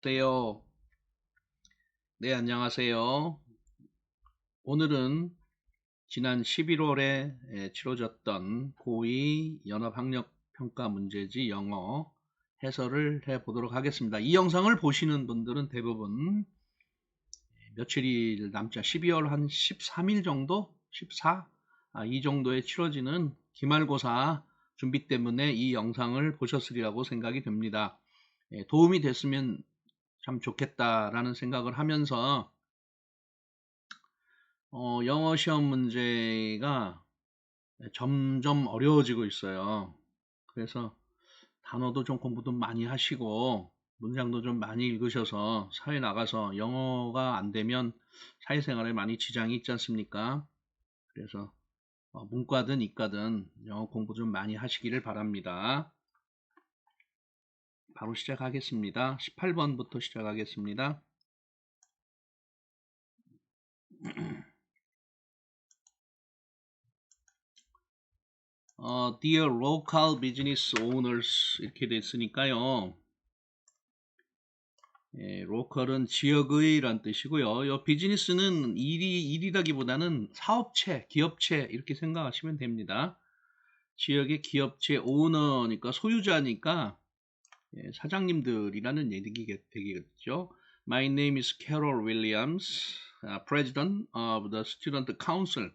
안녕하세요. 네, 안녕하세요. 오늘은 지난 11월에 치러졌던 고2 연합학력평가 문제지 영어 해설을 해보도록 하겠습니다. 이 영상을 보시는 분들은 대부분 며칠이 남자 12월 한 13일 정도? 14? 이 정도에 치러지는 기말고사 준비 때문에 이 영상을 보셨으리라고 생각이 듭니다. 도움이 됐으면 참 좋겠다라는 생각을 하면서 영어 시험 문제가 점점 어려워지고 있어요. 그래서 단어도 좀 공부 좀 많이 하시고 문장도 좀 많이 읽으셔서 사회 나가서 영어가 안 되면 사회생활에 많이 지장이 있지 않습니까? 그래서 문과든 이과든 영어 공부 좀 많이 하시기를 바랍니다. 바로 시작하겠습니다. 18번부터 시작하겠습니다. Dear local business owners 이렇게 됐으니까요. 로컬은 지역의 란 뜻이고요. 이 비즈니스는 일이라기보다는 사업체, 기업체 이렇게 생각하시면 됩니다. 지역의 기업체 오너니까 소유자니까 사장님들이라는 얘기가 되겠죠. My name is Carol Williams, President of the Student Council.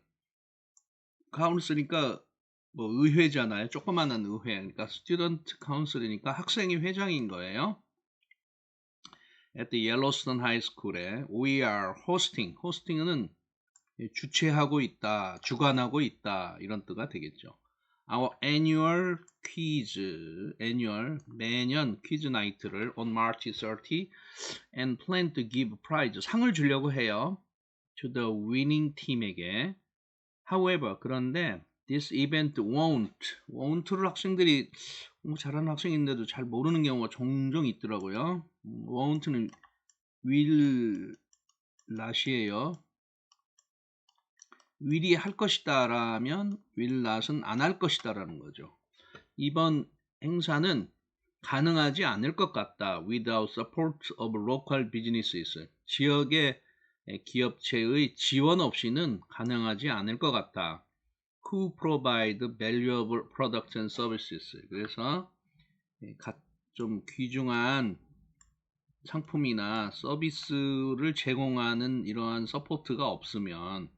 카운슬이니까 뭐 의회잖아요. 조그만한 의회. 그러니까 Student Council이니까 학생이 회장인 거예요. At the Yellowstone High School에 we are hosting은 주최하고 있다, 주관하고 있다 이런 뜻가 되겠죠. Our annual quiz, 매년 퀴즈 나이트를 on March 30 and plan to give prize, 상을 주려고 해요. To the winning team에게. However, 그런데 this event won't를 학생들이 잘하는 학생인데도 잘 모르는 경우가 종종 있더라고요. won't는 will not이에요. will이 할 것이다 라면 will not은 안 할 것이다 라는 거죠. 이번 행사는 가능하지 않을 것 같다. Without support of local businesses. 지역의 기업체의 지원 없이는 가능하지 않을 것 같다. Who provide valuable products and services. 그래서 좀 귀중한 상품이나 서비스를 제공하는 이러한 서포트가 없으면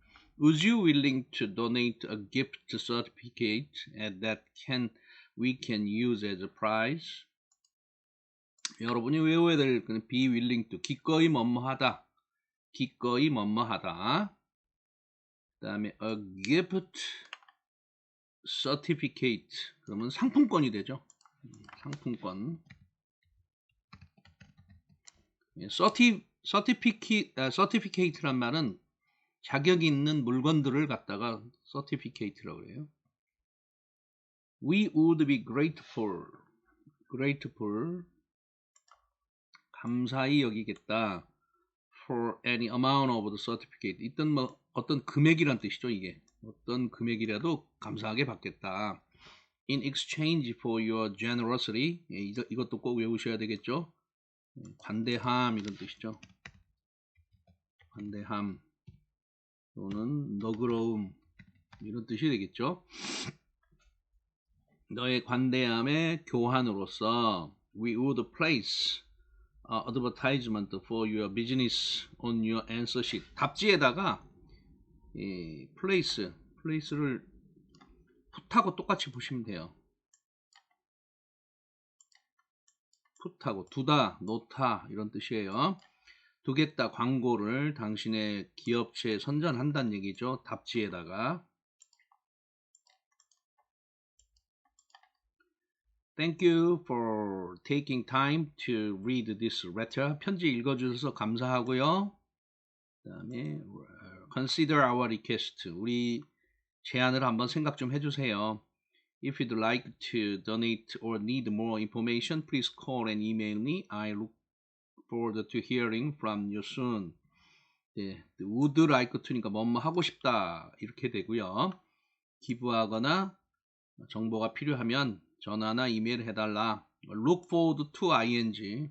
Would you willing to donate a gift certificate that we can use as a prize? 여러분이 외워야 될 be willing to 기꺼이 뭐뭐하다. 기꺼이 뭐뭐하다. 그 다음에 a gift certificate 그러면 상품권이 되죠. 상품권. certificate란 말은 자격이 있는 물건들을 갖다가 certificate라고 해요. We would be grateful 감사히 여기겠다. For any amount of the certificate. 이떤 뭐 어떤 금액이란 뜻이죠. 이게 어떤 금액이라도 감사하게 받겠다. In exchange for your generosity. 이것도 꼭 외우셔야 되겠죠. 관대함 이런 뜻이죠. 관대함 또는 너그러움 이런 뜻이 되겠죠. 너의 관대함의 교환으로서 we would place advertisement for your business on your answer sheet. 답지에다가 place를 put하고 똑같이 보시면 돼요. put하고 두다, 놓다 이런 뜻이에요. 두겠다 광고를 당신의 기업체에 선전한다는 얘기죠. 답지에다가. Thank you for taking time to read this letter. 편지 읽어주셔서 감사하고요. 그 다음에 consider our request. 우리 제안을 한번 생각 좀 해주세요. If you'd like to donate or need more information, please call and email me. I look forward to hearing from you soon. 네, would like to니까 뭐뭐 하고 싶다 이렇게 되고요. 기부하거나 정보가 필요하면 전화나 이메일 해달라. Look forward to ing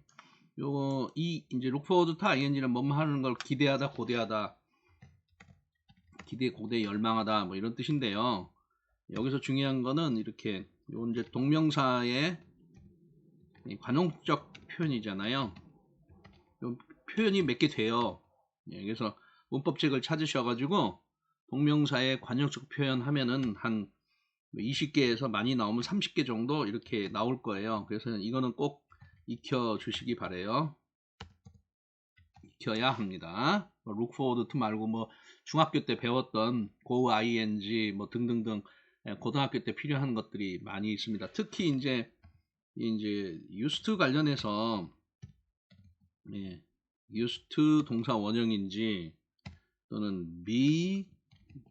요거 이제 look forward to ing는 뭐뭐 하는 걸 기대하다, 고대하다, 기대, 고대, 열망하다 뭐 이런 뜻인데요. 여기서 중요한 거는 이렇게 요 이제 동명사의 관용적 표현이잖아요. 요 표현이 몇 개 돼요. 그래서 문법책을 찾으셔가지고 동명사의 관용적 표현 하면은 한 20개에서 많이 나오면 30개 정도 이렇게 나올 거예요. 그래서 이거는 꼭 익혀 주시기 바래요. 익혀야 합니다. look forward to 말고 뭐 중학교 때 배웠던 go ing 뭐 등등등 고등학교 때 필요한 것들이 많이 있습니다. 특히 이제 used to 관련해서 used to 동사 원형인지 또는 be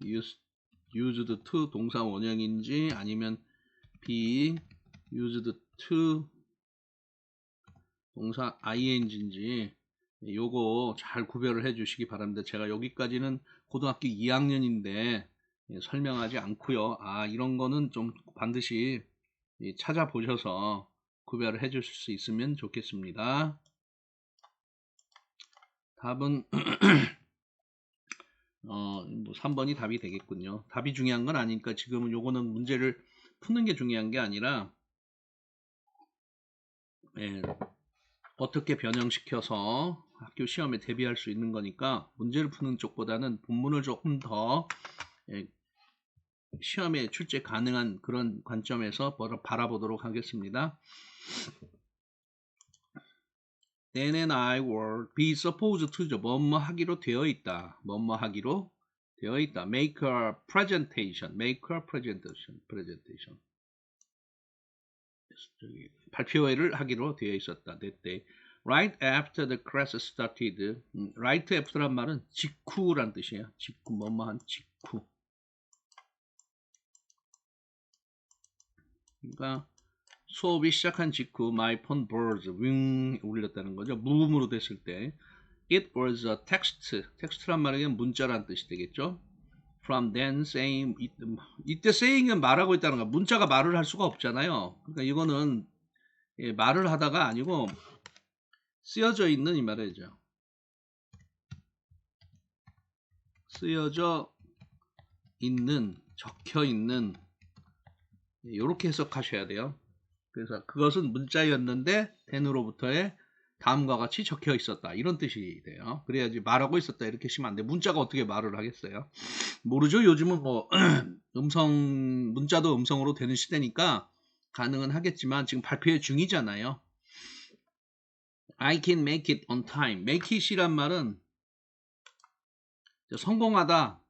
used to 동사 원형인지 아니면 be used to 동사 ing인지 요거 잘 구별을 해 주시기 바랍니다. 제가 여기까지는 고등학교 2학년인데 설명하지 않고요. 이런 거는 좀 반드시 찾아보셔서 구별을 해 주실 수 있으면 좋겠습니다. 답은 뭐 3번이 답이 되겠군요. 답이 중요한 건 아니니까 지금은 요거는 문제를 푸는 게 중요한 게 아니라 어떻게 변형시켜서 학교 시험에 대비할 수 있는 거니까 문제를 푸는 쪽보다는 본문을 조금 더 시험에 출제 가능한 그런 관점에서 바라보도록 하겠습니다. Dan and I were be supposed to 뭐뭐 하기로 되어 있다. 뭐뭐 하기로 되어 있다. Make a presentation. Make a presentation. 발표회를 하기로 되어 있었다. That day. Right after the class started. Right after란 말은 직후란 뜻이에요. 직후, 뭐뭐한 직후. 그러니까 수업이 시작한 직후 my phone buzzed, 윙 울렸다는 거죠. 무음으로 됐을 때 it was a text. 텍스트란 말은 문자란 뜻이 되겠죠. From then saying, 이때 saying은 말하고 있다는 거야. 문자가 말을 할 수가 없잖아요. 그러니까 이거는 말을 하다가 아니고 쓰여져 있는 이 말이죠. 쓰여져 있는, 적혀 있는 이렇게 해석하셔야 돼요. 그래서 그것은 문자였는데 then으로부터의 다음과 같이 적혀 있었다 이런 뜻이 돼요. 그래야지 말하고 있었다 이렇게 쓰면 안 돼. 문자가 어떻게 말을 하겠어요? 모르죠. 요즘은 뭐 문자도 음성으로 되는 시대니까 가능은 하겠지만 지금 발표회 중이잖아요. I can make it on time. make it이란 말은 성공하다,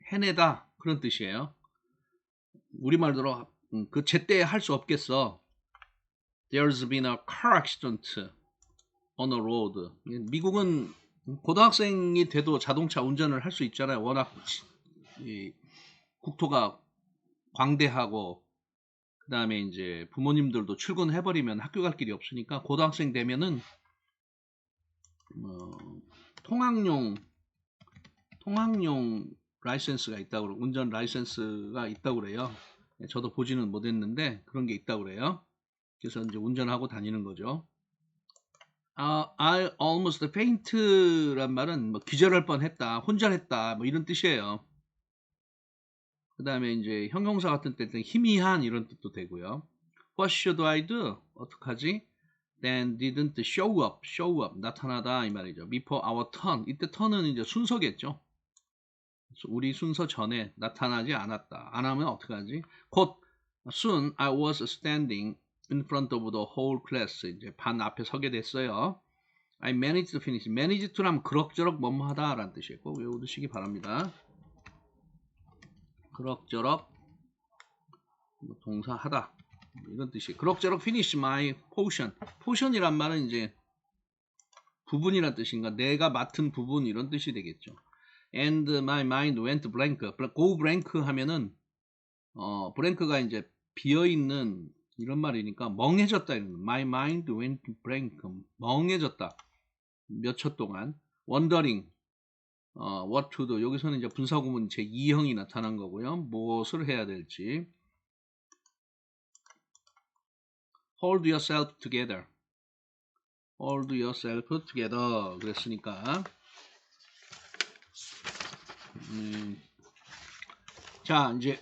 해내다 그런 뜻이에요. 우리말대로 그 제때 할 수 없겠어. There's been a car accident on a road. 미국은 고등학생이 돼도 자동차 운전을 할 수 있잖아요. 워낙 국토가 광대하고 그 다음에 이제 부모님들도 출근해버리면 학교 갈 길이 없으니까 고등학생 되면은 통학용 라이센스가 있다고 그래요. 운전 라이센스가 있다고 그래요. 저도 보지는 못했는데 그런 게 있다고 그래요. 그래서 이제 운전하고 다니는 거죠. I almost faint란 말은 뭐 기절할 뻔했다, 혼절했다, 뭐 이런 뜻이에요. 그 다음에 이제 형용사 같은 때는 희미한 이런 뜻도 되고요. What should I do? 어떡하지? Then didn't show up, 나타나다 이 말이죠. Before our turn, 이때 turn은 이제 순서겠죠. 우리 순서 전에 나타나지 않았다. 안 하면 어떡하지? 곧 soon I was standing in front of the whole class. 이제 반 앞에 서게 됐어요. I managed to finish. manage to라면 그럭저럭 뭐뭐하다 라는 뜻이에요. 꼭 외워두시기 바랍니다. 그럭저럭 동사하다 이런 뜻이에요. 그럭저럭 finish my portion. portion이란 말은 이제 부분이란 뜻인가 내가 맡은 부분 이런 뜻이 되겠죠. And my mind went blank. go blank 하면은 blank가 이제 비어있는 이런 말이니까 멍해졌다 이런 거. My mind went blank. 멍해졌다. 몇 초 동안. wondering what to do. 여기서는 이제 분사구문 제2형이 나타난 거고요. 무엇을 해야 될지. hold yourself together. hold yourself together 그랬으니까 자 이제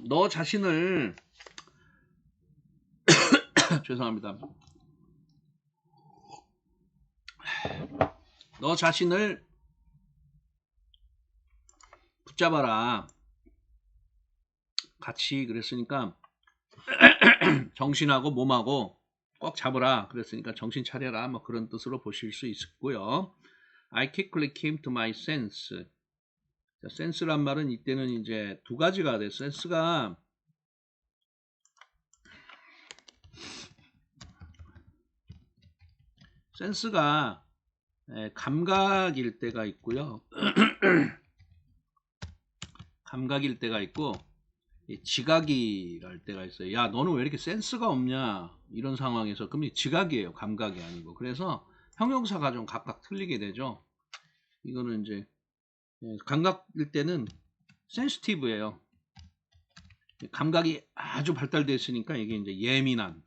너 자신을 죄송합니다. 너 자신을 붙잡아라. 같이 그랬으니까 정신하고 몸하고 꼭 잡으라. 그랬으니까 정신 차려라. 뭐 그런 뜻으로 보실 수 있고요. I quickly came to my sense. 자, sense란 말은 이때는 이제 두 가지가 돼요. 센스가 감각일 때가 있고요. 감각일 때가 있고 지각이랄 때가 있어요. 야, 너는 왜 이렇게 센스가 없냐? 이런 상황에서 그럼 지각이에요. 감각이 아니고. 그래서 형용사가 좀 각각 틀리게 되죠. 이거는 이제 감각일 때는 센시티브예요. 감각이 아주 발달되어 있으니까 이게 이제 예민한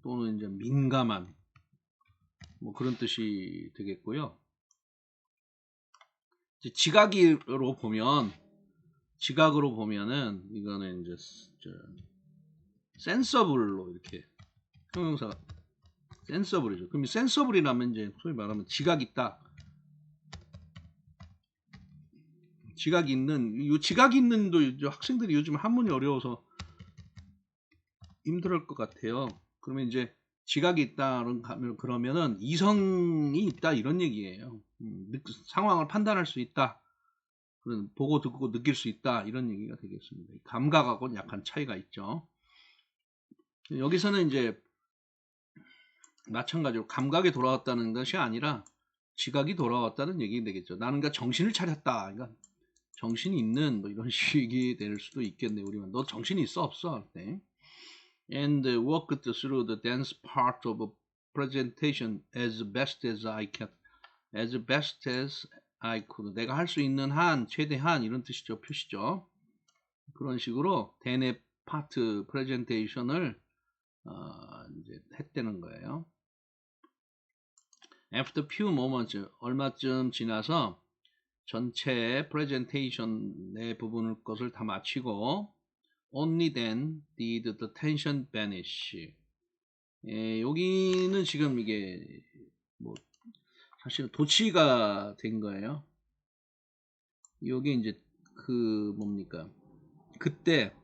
또는 이제 민감한 뭐 그런 뜻이 되겠고요. 이제 지각으로 보면은 이거는 이제 센서블로 이렇게 형용사가 센서블이죠. 그럼 센서블이라면 이제 소위 말하면 지각 있다. 지각 있는 이 지각 있는도 학생들이 요즘 한문이 어려워서 힘들 것 같아요. 그러면 이제 지각이 있다 그러면은 이성이 있다 이런 얘기예요. 상황을 판단할 수 있다. 보고 듣고 느낄 수 있다 이런 얘기가 되겠습니다. 감각하고는 약간 차이가 있죠. 여기서는 이제 마찬가지로 감각이 돌아왔다는 것이 아니라 지각이 돌아왔다는 얘기 되겠죠. 나는 그러니까 정신을 차렸다. 그러니까 정신이 있는 뭐 이런 식이 될 수도 있겠네요. 우리만 너 정신이 있어 없어? 네. And walked through the dense part of presentation as best as I could. As best as I could. 내가 할 수 있는 한, 최대한 이런 뜻이죠. 표시죠. 그런 식으로 대내 파트 프레젠테이션을 이제 했다는 거예요. After few moments, 얼마쯤 지나서 전체 프레젠테이션의 부분을 것을 다 마치고 Only then did the tension vanish. 여기는 지금 이게 뭐 사실은 도치가 된 거예요. 여기 이제 그 뭡니까? 그때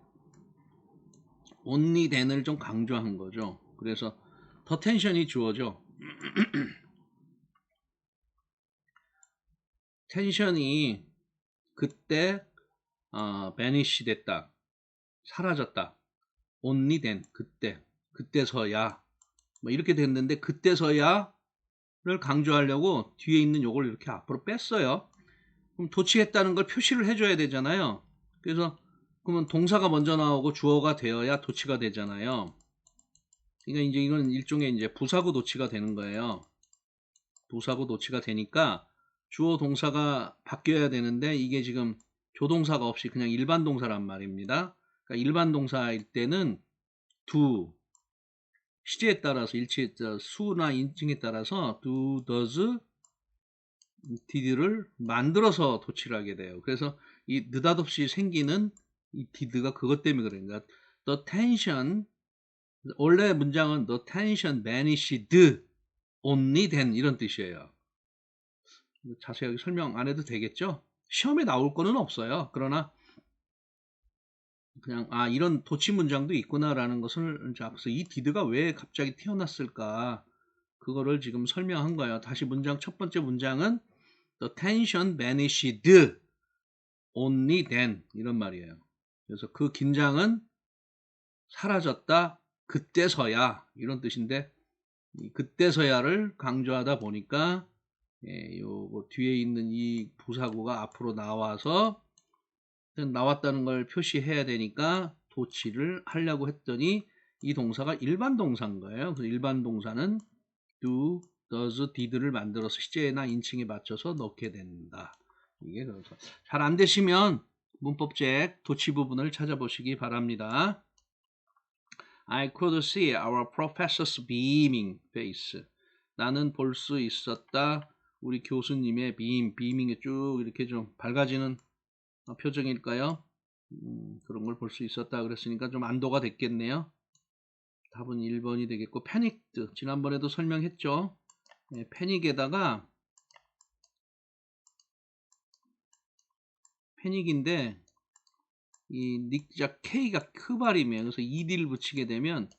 only then을 좀 강조한 거죠. 그래서 더 텐션이 주어져. 텐션이 그때 vanish 됐다. 사라졌다. only then 그때서야 뭐 이렇게 됐는데 그때서야를 강조하려고 뒤에 있는 요걸 이렇게 앞으로 뺐어요. 그럼 도치했다는 걸 표시를 해줘야 되잖아요. 그래서 그러면 동사가 먼저 나오고 주어가 되어야 도치가 되잖아요. 그러니까 이제 이건 일종의 이제 부사구 도치가 되는 거예요. 부사구 도치가 되니까 주어 동사가 바뀌어야 되는데 이게 지금 조동사가 없이 그냥 일반 동사란 말입니다. 그러니까 일반 동사일 때는 do 시제에 따라서 일치에 따라 수나 인칭에 따라서 do, does, did를 만들어서 도치를 하게 돼요. 그래서 이 느닷없이 생기는 이 did가 그것 때문에 그러니까 the tension 원래 문장은 the tension vanished only then 이런 뜻이에요. 자세하게 설명 안 해도 되겠죠? 시험에 나올 거는 없어요. 그러나 그냥 이런 도치 문장도 있구나라는 것을 그래서 이 did가 왜 갑자기 튀어났을까 그거를 지금 설명한 거예요. 다시 문장 첫 번째 문장은 the tension vanished only then 이런 말이에요. 그래서 그 긴장은 사라졌다 그때서야 이런 뜻인데 이 그때서야를 강조하다 보니까 요거 뒤에 있는 이 부사구가 앞으로 나와서 나왔다는 걸 표시해야 되니까 도치를 하려고 했더니 이 동사가 일반 동사인 거예요. 그래서 일반 동사는 do, does, did를 만들어서 시제나 인칭에 맞춰서 넣게 된다. 이게 그래서 잘 안 되시면 문법책 도치 부분을 찾아보시기 바랍니다. I could see our professor's beaming face. 나는 볼 수 있었다. 우리 교수님의 beaming이 쭉 이렇게 좀 밝아지는 표정일까요? 그런 걸 볼 수 있었다 그랬으니까 좀 안도가 됐겠네요. 답은 1번이 되겠고, 패닉드. 지난번에도 설명했죠. 네, 패닉에다가 패닉인데 이 닉자 K가 크발이면 그래서 ED를 붙이게 되면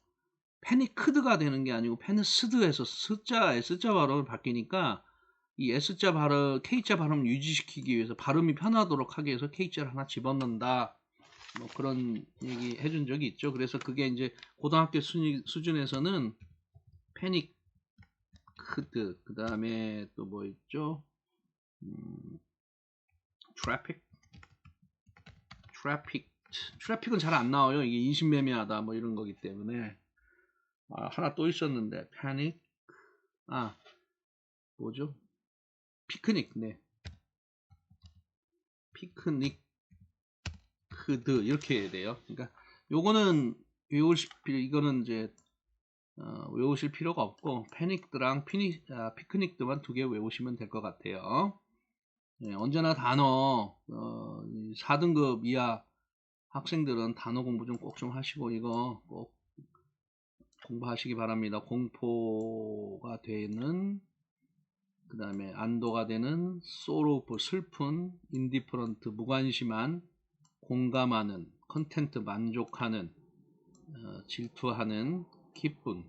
패니크드가 되는 게 아니고 패니스드에서 S자 발음을 바뀌니까 이 S자 발음, K자 발음을 유지시키기 위해서 발음이 편하도록 하기 위해서 K자를 하나 집어넣는다. 뭐 그런 얘기 해준 적이 있죠. 그래서 그게 이제 고등학교 수준에서는 패니크드, 그 다음에 또 뭐 있죠? 트래픽은 잘 안 나와요. 이게 인신매매하다 뭐 이런 거기 때문에. 하나 또 있었는데 패닉, 뭐죠? 피크닉. 네, 피크닉 크드 이렇게 해야 돼요. 그러니까 요거는 이거는 이제 외우실 필요가 없고 패닉드랑 피크닉드만 2개 외우시면 될 것 같아요. 네, 언제나 단어 4등급 이하 학생들은 단어 공부 좀 꼭 좀 하시고 이거 꼭 공부하시기 바랍니다. 공포가 되는, 그 다음에 안도가 되는, sorrowful 슬픈, indifferent 무관심한, 공감하는, content 만족하는, 질투하는, 기쁜,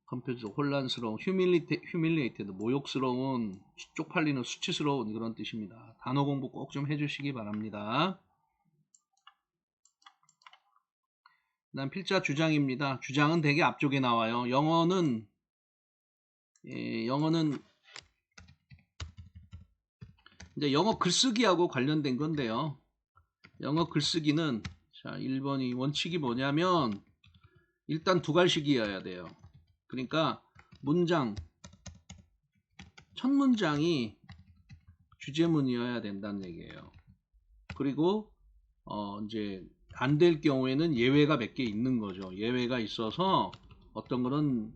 confused 혼란스러운, humiliated 모욕스러운, 쪽팔리는, 수치스러운 그런 뜻입니다. 단어 공부 꼭 좀 해주시기 바랍니다. 그 다음 필자 주장입니다. 주장은 되게 앞쪽에 나와요. 영어는 이제 영어 글쓰기하고 관련된 건데요. 영어 글쓰기는 자 1번이 원칙이 뭐냐면 일단 2갈식이어야 돼요. 그러니까 첫 문장이 주제문이어야 된다는 얘기예요. 그리고 이제 안 될 경우에는 예외가 몇 개 있는 거죠. 예외가 있어서 어떤 거는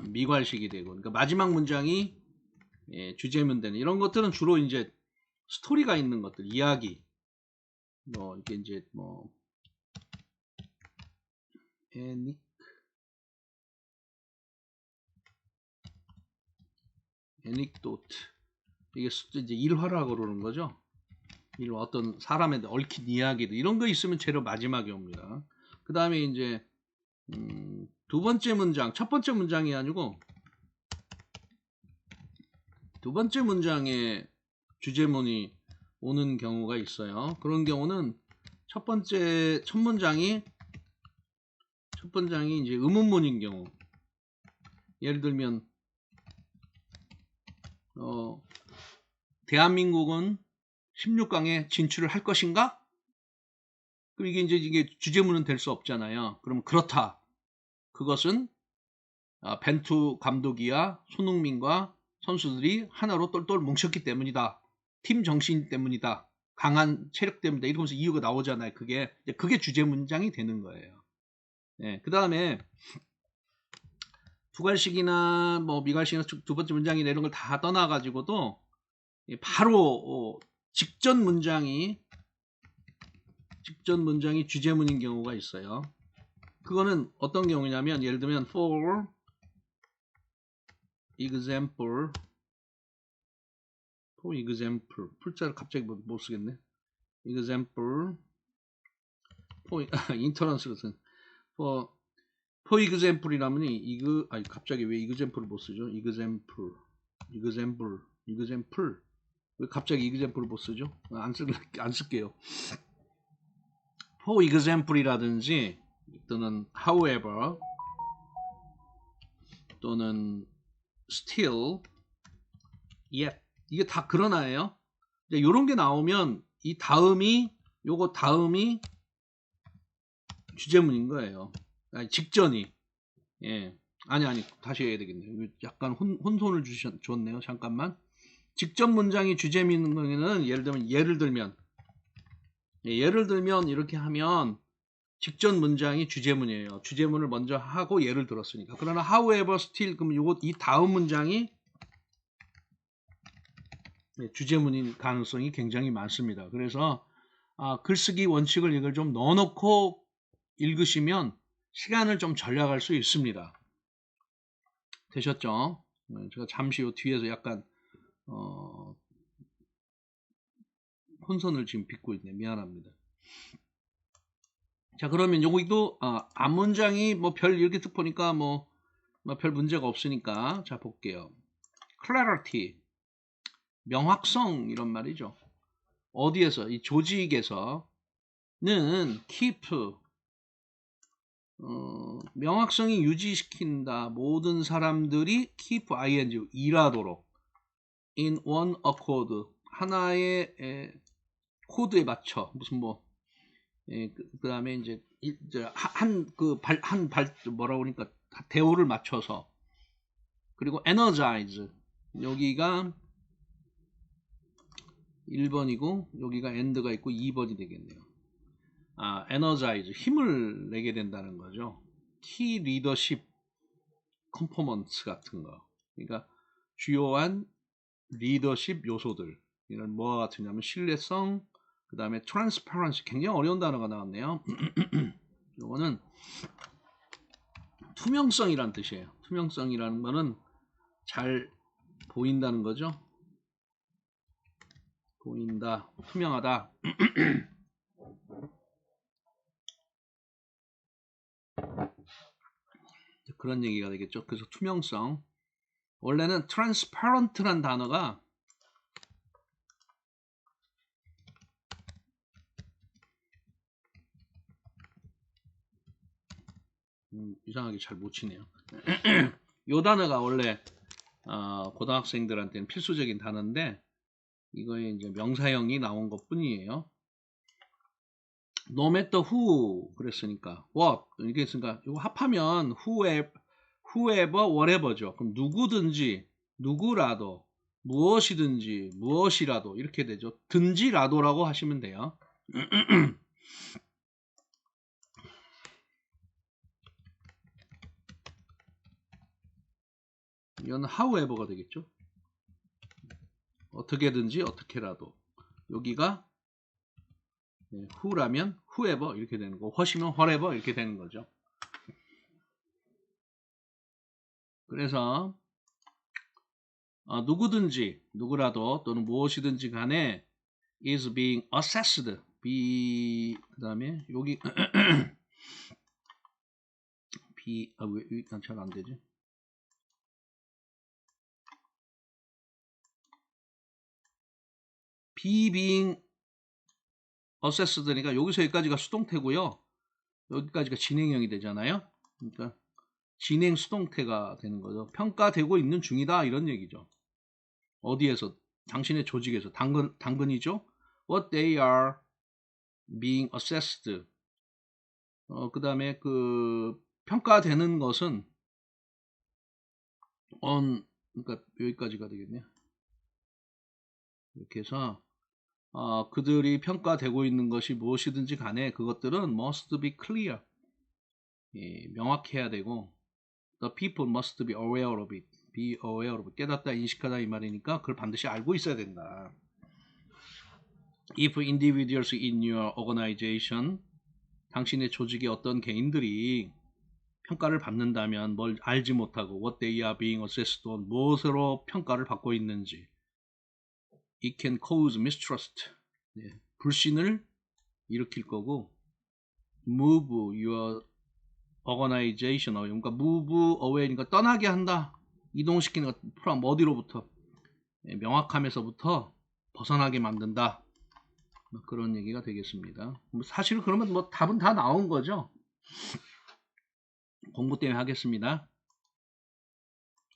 미괄식이 되고, 그러니까 마지막 문장이 주제문 되는 이런 것들은 주로 이제 스토리가 있는 것들, 이야기, 뭐 이게 이제 뭐 에닉도트, 이게 이제 일화라고 그러는 거죠. 어떤 사람에 얽힌 이야기들 이런 거 있으면 제일 마지막에 옵니다. 그 다음에 이제 두 번째 문장, 첫 번째 문장이 아니고 두 번째 문장에 주제문이 오는 경우가 있어요. 그런 경우는 첫 문장이 이제 의문문인 경우, 예를 들면 대한민국은 16강에 진출을 할 것인가? 그럼 이게 주제문은 될 수 없잖아요. 그럼 그렇다. 그것은 벤투 감독이야 손흥민과 선수들이 하나로 똘똘 뭉쳤기 때문이다. 팀 정신 때문이다. 강한 체력 때문이다. 이러면서 이유가 나오잖아요. 그게 주제 문장이 되는 거예요. 네, 그 다음에 두갈식이나 뭐 미갈식이나 두 번째 문장이나 이런 걸 다 떠나가지고도 바로 직전 문장이 주제문인 경우가 있어요. 그거는 어떤 경우냐면 예를 들면 for example 풀자를 갑자기 못 쓰겠네. example 인터런스 같은 for example이라면 갑자기 왜 example을 못 쓰죠? example 왜 갑자기 example을 못 쓰죠? 안 쓸게요. for example이라든지 또는 however 또는 still yet 이게 다 그러나예요. 이런 게 나오면 요거 다음이 주제문인 거예요. 직전이. 예. 아니 다시 해야 되겠네요. 약간 혼선을 줬네요. 잠깐만. 직접 문장이 주제문에는 예를 들면 이렇게 하면 직접 문장이 주제문이에요. 주제문을 먼저 하고 예를 들었으니까. 그러나 however, still 그럼 이 다음 문장이 주제문인 가능성이 굉장히 많습니다. 그래서 글쓰기 원칙을 이걸 좀 넣어놓고 읽으시면 시간을 좀 절약할 수 있습니다. 되셨죠? 제가 잠시 요 뒤에서 약간 혼선을 지금 빚고 있네. 미안합니다. 자, 그러면 여기도 앞문장이 뭐 별 이렇게 쭉 보니까 뭐 별 문제가 없으니까 자 볼게요. clarity, 명확성 이런 말이죠. 어디에서? 이 조직에서는 keep, 명확성이 유지시킨다. 모든 사람들이 keep ing, 일하도록 in one accord, 하나의 코드에 맞춰 무슨 뭐 그 다음에 이제 뭐라고 그러니까 대우를 맞춰서. 그리고 energize, 여기가 1번이고 여기가 end가 있고 2번이 되겠네요. energize, 힘을 내게 된다는 거죠. key leadership components 같은 거. 그러니까 주요한 리더십 요소들. 이런 뭐와 같으냐면 신뢰성, 그 다음에 transparency, 굉장히 어려운 단어가 나왔네요. 이거는 투명성이란 뜻이에요. 투명성이라는 거는 잘 보인다는 거죠. 보인다, 투명하다. 그런 얘기가 되겠죠. 그래서 투명성. 원래는 transparent란 단어가 이상하게 잘 못 치네요. 이 단어가 원래 고등학생들한테는 필수적인 단어인데 이거에 이제 명사형이 나온 것 뿐이에요. No matter who 그랬으니까 what 이게 있으니까 이거 합하면 whoever whatever죠. 그럼 누구든지 누구라도 무엇이든지 무엇이라도 이렇게 되죠. 든지라도라고 하시면 돼요. 이건 however가 되겠죠. 어떻게든지 어떻게라도. 여기가 who라면 whoever 이렇게 되는 거, what이면 whatever 이렇게 되는 거죠. 그래서 누구든지 누구라도 또는 무엇이든지 간에 is being assessed, 그 다음에 여기 왜 잘 안 되지? being assessed니까 여기서 여기까지가 수동태고요. 여기까지가 진행형이 되잖아요. 그러니까 진행 수동태가 되는 거죠. 평가되고 있는 중이다 이런 얘기죠. 어디에서? 당신의 조직에서. 당근이죠. What they are being assessed. 그 다음에 그 평가되는 것은 그러니까 여기까지가 되겠네요. 이렇게 해서 그들이 평가되고 있는 것이 무엇이든지 간에 그것들은 must be clear. 명확해야 되고 the people must be aware of it. be aware of it. 깨닫다, 인식하다 이 말이니까 그걸 반드시 알고 있어야 된다. If individuals in your organization, 당신의 조직의 어떤 개인들이 평가를 받는다면 뭘 알지 못하고 what they are being assessed on, 무엇으로 평가를 받고 있는지, it can cause mistrust, 불신을 일으킬 거고, move your organization, 그러니까 move away니까 떠나게 한다, 이동시키는 것, from 어디로부터, 명확함에서부터 벗어나게 만든다. 그런 얘기가 되겠습니다. 사실 그러면 뭐 답은 다 나온 거죠. 공부 때문에 하겠습니다.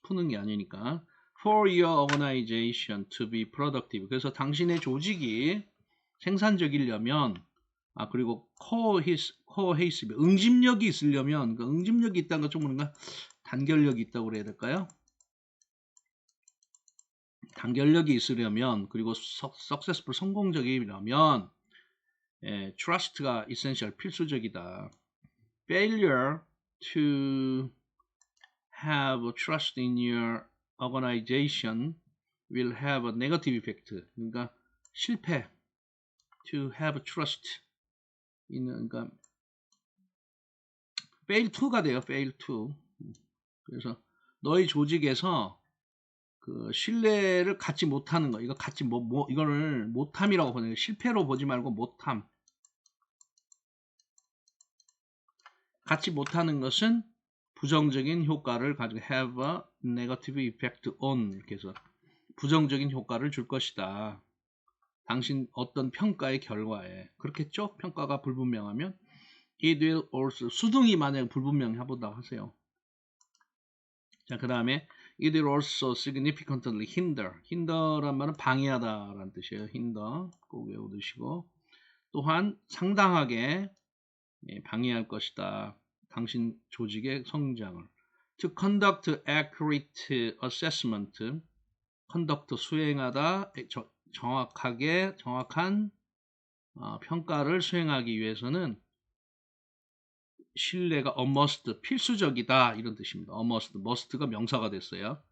푸는 게 아니니까. For your organization to be productive. 그래서 당신의 조직이 생산적이려면, 그리고 cohesive, 응집력이 있으려면, 그러니까 응집력이 있다는 건 좀 뭔가 단결력이 있다고 그래야 될까요? 단결력이 있으려면 그리고 successful 성공적이려면 trust가 essential 필수적이다. Failure to have trust in your organization will have a negative effect. 그러니까 실패 to have trust 그러니까 fail to가 돼요. fail to. 그래서 너희 조직에서 그 신뢰를 갖지 못하는 거, 이거 갖지 이거를 못함이라고 보는 거예요. 실패로 보지 말고 못함. 갖지 못하는 것은 부정적인 효과를 가지고 have a negative effect on 이렇게 해서 부정적인 효과를 줄 것이다. 당신 어떤 평가의 결과에 그렇겠죠? 평가가 불분명하면 it will also 수등이 만약 불분명해보다고 하세요. 자, 그 다음에 it will also significantly hinder란 말은 방해하다 라는 뜻이에요. hinder 꼭 외워두시고 또한 상당하게 방해할 것이다. 당신 조직의 성장을 to conduct accurate assessment conduct 수행하다 정확한 평가를 수행하기 위해서는 신뢰가 a must 필수적이다 이런 뜻입니다. a must가 명사가 됐어요.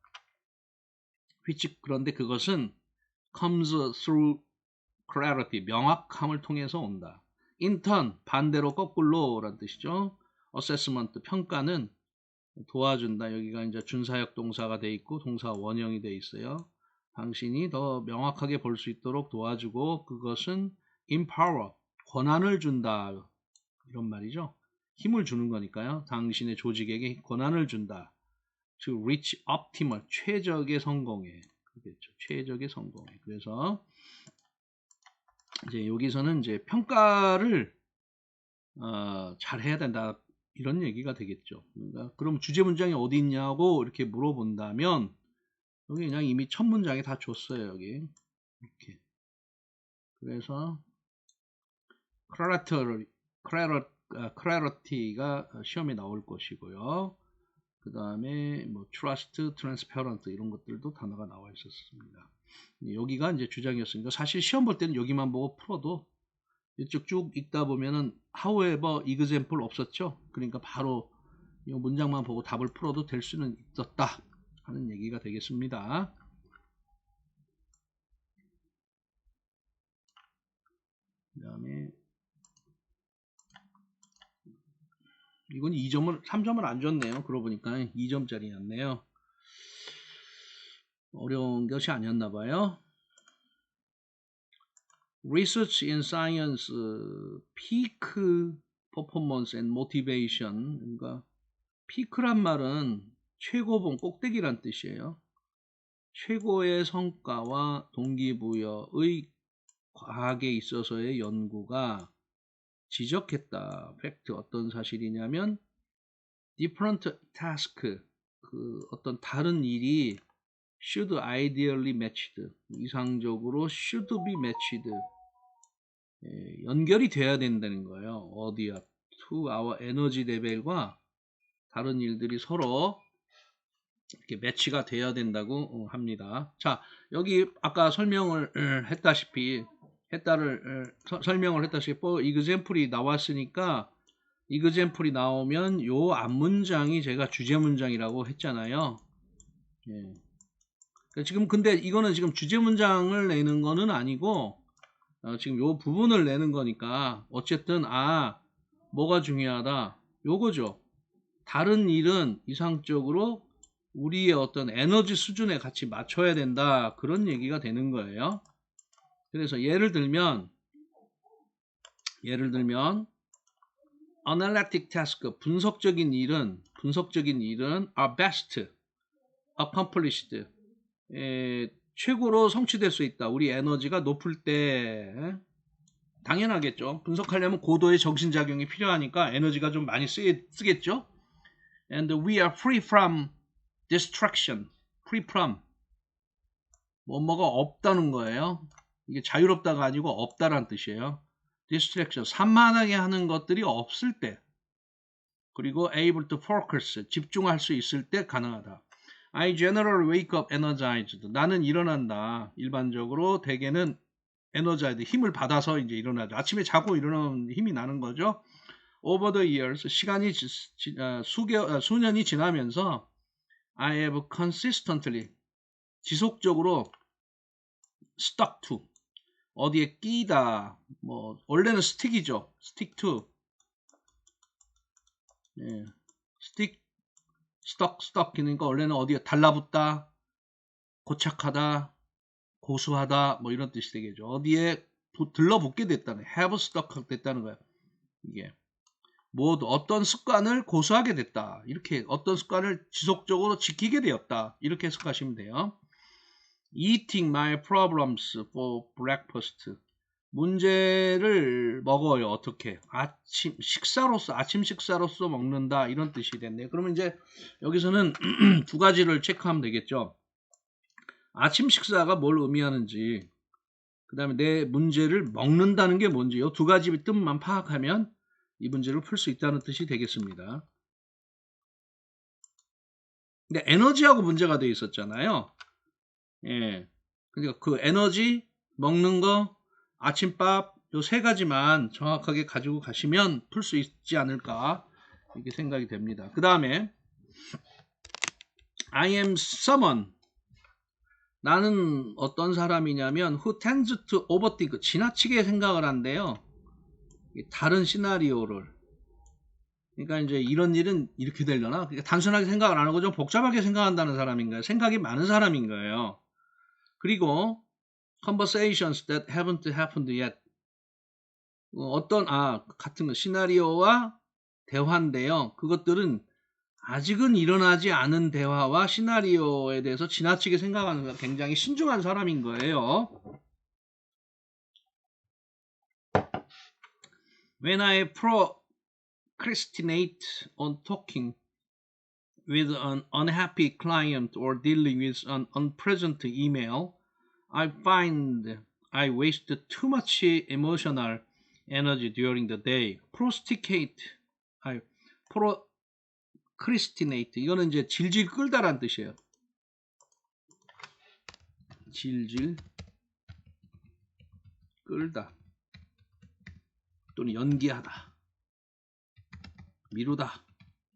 which 그런데 그것은 comes through clarity 명확함을 통해서 온다. in turn 반대로 거꾸로 라는 뜻이죠. assessment 평가는 도와준다. 여기가 이제 준사역 동사가 돼 있고 동사 원형이 돼 있어요. 당신이 더 명확하게 볼 수 있도록 도와주고 그것은 empower 권한을 준다 이런 말이죠. 힘을 주는 거니까요. 당신의 조직에게 권한을 준다. to reach optimal 최적의 성공에 그렇겠죠. 최적의 성공에. 그래서 이제 여기서는 이제 평가를 잘 해야 된다 이런 얘기가 되겠죠. 그러니까 그럼 주제 문장이 어디 있냐고 이렇게 물어본다면 여기 그냥 이미 첫 문장에 다 줬어요. 여기 이렇게. 그래서 clarity가 시험에 나올 것이고요. 그 다음에 뭐 trust, transparent 이런 것들도 단어가 나와 있었습니다. 여기가 이제 주장이었으니까 사실 시험 볼 때는 여기만 보고 풀어도 이쪽 쭉 읽다 보면은 however example 없었죠. 그러니까 바로 이 문장만 보고 답을 풀어도 될 수는 있었다 하는 얘기가 되겠습니다. 그 다음에 이건 3점을 안 줬네요. 그러고 보니까 2점짜리였네요. 어려운 것이 아니었나 봐요. Research in Science Peak Performance and Motivation 그러니까 peak란 말은 최고봉, 꼭대기란 뜻이에요. 최고의 성과와 동기부여의 과학에 있어서의 연구가 지적했다. 팩트 어떤 사실이냐면 different task 그 어떤 다른 일이 should ideally matched 이상적으로 should be matched 연결이 돼야 된다는 거예요. 어디야? to our energy level과 다른 일들이 서로 이렇게 매치가 돼야 된다고 합니다. 자, 여기 아까 설명을 했다시피 example이 나왔으니까 example이 나오면 요 앞문장이 제가 주제 문장이라고 했잖아요. 예. 지금 근데 이거는 지금 주제 문장을 내는 거는 아니고 지금 요 부분을 내는 거니까 어쨌든 뭐가 중요하다 요거죠. 다른 일은 이상적으로 우리의 어떤 에너지 수준에 같이 맞춰야 된다 그런 얘기가 되는 거예요. 그래서 예를 들면 analytic task 분석적인 일은 are best accomplished 최고로 성취될 수 있다. 우리 에너지가 높을 때 당연하겠죠. 분석하려면 고도의 정신작용이 필요하니까 에너지가 좀 많이 쓰겠죠. And we are free from distraction. free from 뭐가 없다는 거예요. 이게 자유롭다가 아니고 없다라는 뜻이에요. distraction 산만하게 하는 것들이 없을 때 그리고 able to focus, 집중할 수 있을 때 가능하다. I generally wake up energized. 나는 일어난다. 일반적으로 대개는 energized, 힘을 받아서 이제 일어나죠. 아침에 자고 일어나면 힘이 나는 거죠. Over the years, 시간이 수년이 지나면서 I have consistently, 지속적으로 stuck to, 어디에 끼다, 뭐 원래는 stick이죠. stick to, 예, stick, stuck, 그러니까 원래는 어디에 달라붙다, 고착하다, 고수하다, 뭐 이런 뜻이 되겠죠. 어디에 들러붙게 됐다는, have stuck 됐다는 거야. 이게 뭐 어떤 습관을 고수하게 됐다, 이렇게 어떤 습관을 지속적으로 지키게 되었다, 이렇게 해석하시면 돼요. Eating my problems for breakfast. 문제를 먹어요. 어떻게? 아침 식사로서 먹는다, 이런 뜻이 됐네요. 그러면 이제 여기서는 두 가지를 체크하면 되겠죠. 아침 식사가 뭘 의미하는지, 그 다음에 내 문제를 먹는다는 게 뭔지, 이 두 가지 뜻만 파악하면 이 문제를 풀 수 있다는 뜻이 되겠습니다. 근데 에너지하고 문제가 되어 있었잖아요. 예. 그러니까 그 에너지, 먹는 거, 아침밥, 요 세 가지만 정확하게 가지고 가시면 풀 수 있지 않을까, 이렇게 생각이 됩니다. 그 다음에 I am someone, 나는 어떤 사람이냐면 who tends to overthink, 지나치게 생각을 한대요. 다른 시나리오를. 그러니까 이제 이런 일은 이렇게 되려나? 그러니까 단순하게 생각을 안 하고 좀 복잡하게 생각한다는 사람인 거예요. 생각이 많은 사람인 거예요. 그리고 conversations that haven't happened yet, 같은 거, 시나리오와 대화인데요. 그것들은 아직은 일어나지 않은 대화와 시나리오에 대해서 지나치게 생각하는 굉장히 신중한 사람인 거예요. When I procrastinate on talking with an unhappy client or dealing with an unpleasant email, I find I waste too much emotional energy during the day. procrastinate, 이거는 이제 질질 끌다라는 뜻이에요. 질질 끌다 또는 연기하다, 미루다,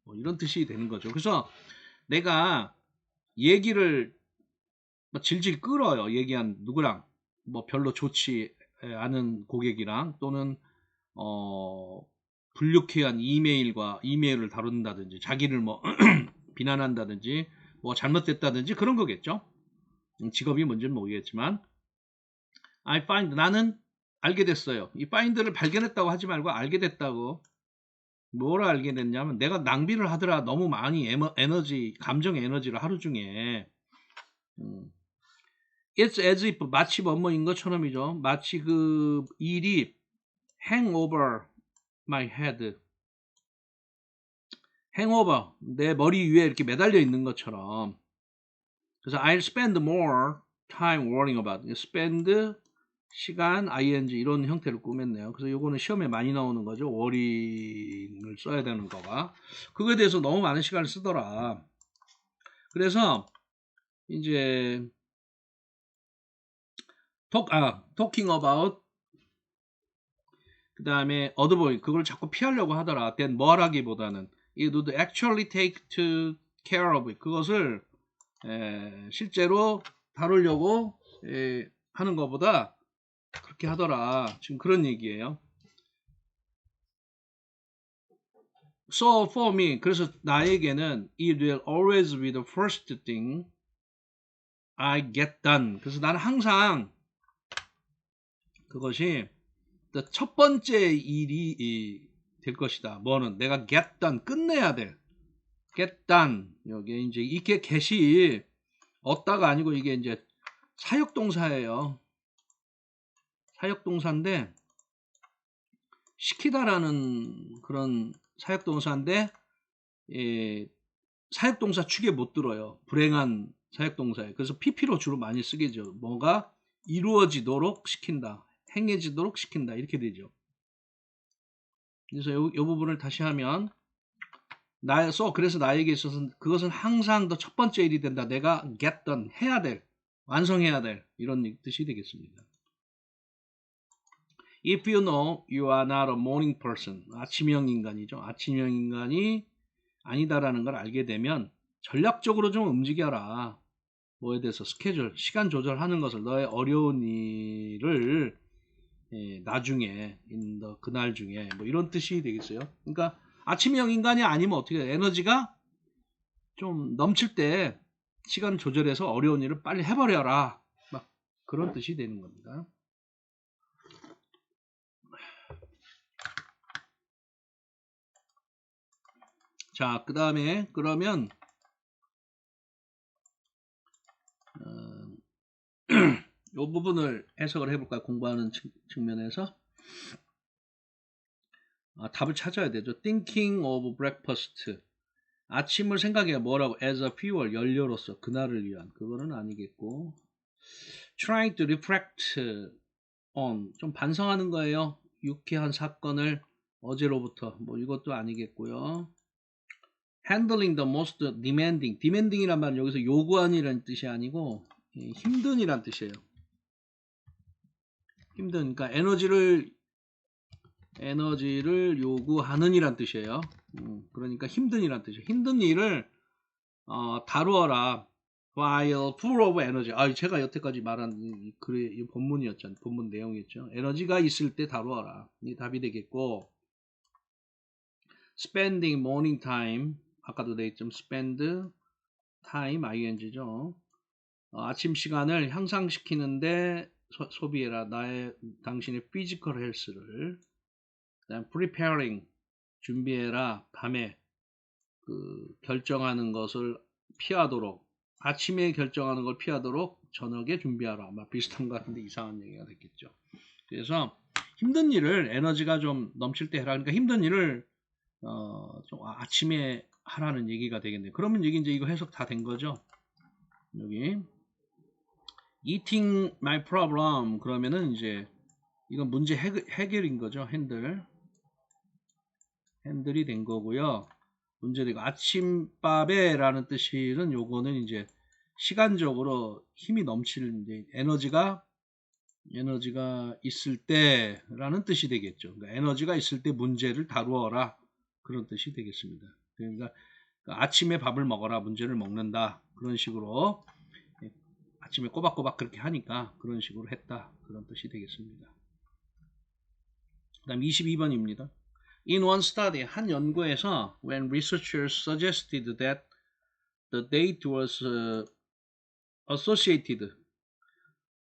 뭐 이런 뜻이 되는 거죠. 그래서 내가 얘기를 질질 끌어요. 얘기한 누구랑, 뭐 별로 좋지 않은 고객이랑, 또는 불쾌한 이메일을 다룬다든지, 자기를 뭐 비난한다든지, 뭐 잘못됐다든지, 그런 거겠죠. 직업이 뭔지는 모르겠지만, I find, 나는 알게 됐어요. 이 find를 발견했다고 하지 말고 알게 됐다고. 뭘 알게 됐냐면, 내가 낭비를 하더라, 너무 많이 감정의 에너지를 하루 중에. It's as if, 마치 뭐뭐인 것처럼이죠. 마치 그 일이 hang over my head, hangover, 내 머리 위에 이렇게 매달려 있는 것처럼. 그래서 I'll spend more time worrying about, spend, 시간, ing, 이런 형태를 꾸몄네요. 그래서 요거는 시험에 많이 나오는 거죠. worrying을 써야 되는 거가. 그거에 대해서 너무 많은 시간을 쓰더라. 그래서 이제 talking about, 그 다음에 avoid, 그걸 자꾸 피하려고 하더라. then 뭘 하기보다는 it would actually take to care of it, 그것을 실제로 다루려고 하는 것보다 그렇게 하더라. 지금 그런 얘기예요. So for me, 그래서 나에게는 it will always be the first thing I get done. 그래서 나는 항상 그것이 첫 번째 일이 될 것이다. 뭐는 내가 get done, 끝내야 돼. get done. 여기 이제 이게 get이 얻다가 아니고 이게 이제 사역동사예요. 사역동사인데, 시키다라는 그런 사역동사인데, 사역동사 축에 못 들어요. 불행한 사역동사예요. 그래서 PP로 주로 많이 쓰겠죠. 뭐가 이루어지도록 시킨다, 행해지도록 시킨다, 이렇게 되죠. 그래서 이 부분을 다시 하면 그래서 나에게 있어서는 그것은 항상 더 첫 번째 일이 된다. 내가 get done, 해야 될, 완성해야 될, 이런 뜻이 되겠습니다. If you know you are not a morning person, 아침형 인간이죠. 아침형 인간이 아니다라는 걸 알게 되면 전략적으로 좀 움직여라. 뭐에 대해서 스케줄, 시간 조절하는 것을, 너의 어려운 일을 나중에, 그날 중에, 뭐 이런 뜻이 되겠어요. 그러니까 아침형 인간이 아니면 어떻게 돼? 에너지가 좀 넘칠 때 시간 조절해서 어려운 일을 빨리 해버려라. 막 그런 뜻이 되는 겁니다. 자, 그 다음에 그러면 이 부분을 해석을 해볼까요? 공부하는 측면에서 답을 찾아야 되죠. Thinking of breakfast, 아침을 생각해. 뭐라고? As a fuel, 연료로서, 그날을 위한. 그거는 아니겠고, Trying to reflect on, 좀 반성하는 거예요. 유쾌한 사건을 어제로부터, 뭐 이것도 아니겠고요. Handling the most demanding, demanding이란 말은 여기서 요구하니라는 뜻이 아니고 힘든이란 뜻이에요. 힘든, 그러니까 에너지를 요구하는이란 뜻이에요. 그러니까 힘든이란 뜻이에요. 힘든 일을 다루어라. While full of energy. 제가 여태까지 말한 이 본문이었잖아요. 본문 내용이었죠. 에너지가 있을 때 다루어라. 이 답이 되겠고, spending morning time. 아까도 돼 있죠. spend time, ing죠. 아침 시간을 향상시키는데 소비해라. 당신의 physical health를. 그다음 preparing, 준비해라. 밤에 결정하는 것을 피하도록, 아침에 결정하는 걸 피하도록 저녁에 준비하라. 아마 비슷한 것 같은데 이상한 얘기가 됐겠죠. 그래서 힘든 일을 에너지가 좀 넘칠 때 해라. 그러니까 힘든 일을 좀 아침에 하라는 얘기가 되겠네요. 그러면 이게 이제 이거 해석 다 된 거죠. 여기 eating my problem, 그러면은 이제 이건 문제 해결인 거죠. 핸들이 된 거고요. 문제되고, 아침밥에 라는 뜻은 요거는 이제 시간적으로 힘이 넘치는, 이제 에너지가 있을 때 라는 뜻이 되겠죠. 그러니까 에너지가 있을 때 문제를 다루어라, 그런 뜻이 되겠습니다. 그러니까 아침에 밥을 먹어라, 문제를 먹는다, 그런 식으로 아침에 꼬박꼬박 그렇게 하니까 그런 식으로 했다, 그런 뜻이 되겠습니다. 그 다음 22번입니다. In one study, 한 연구에서 when researchers suggested that the date was associated,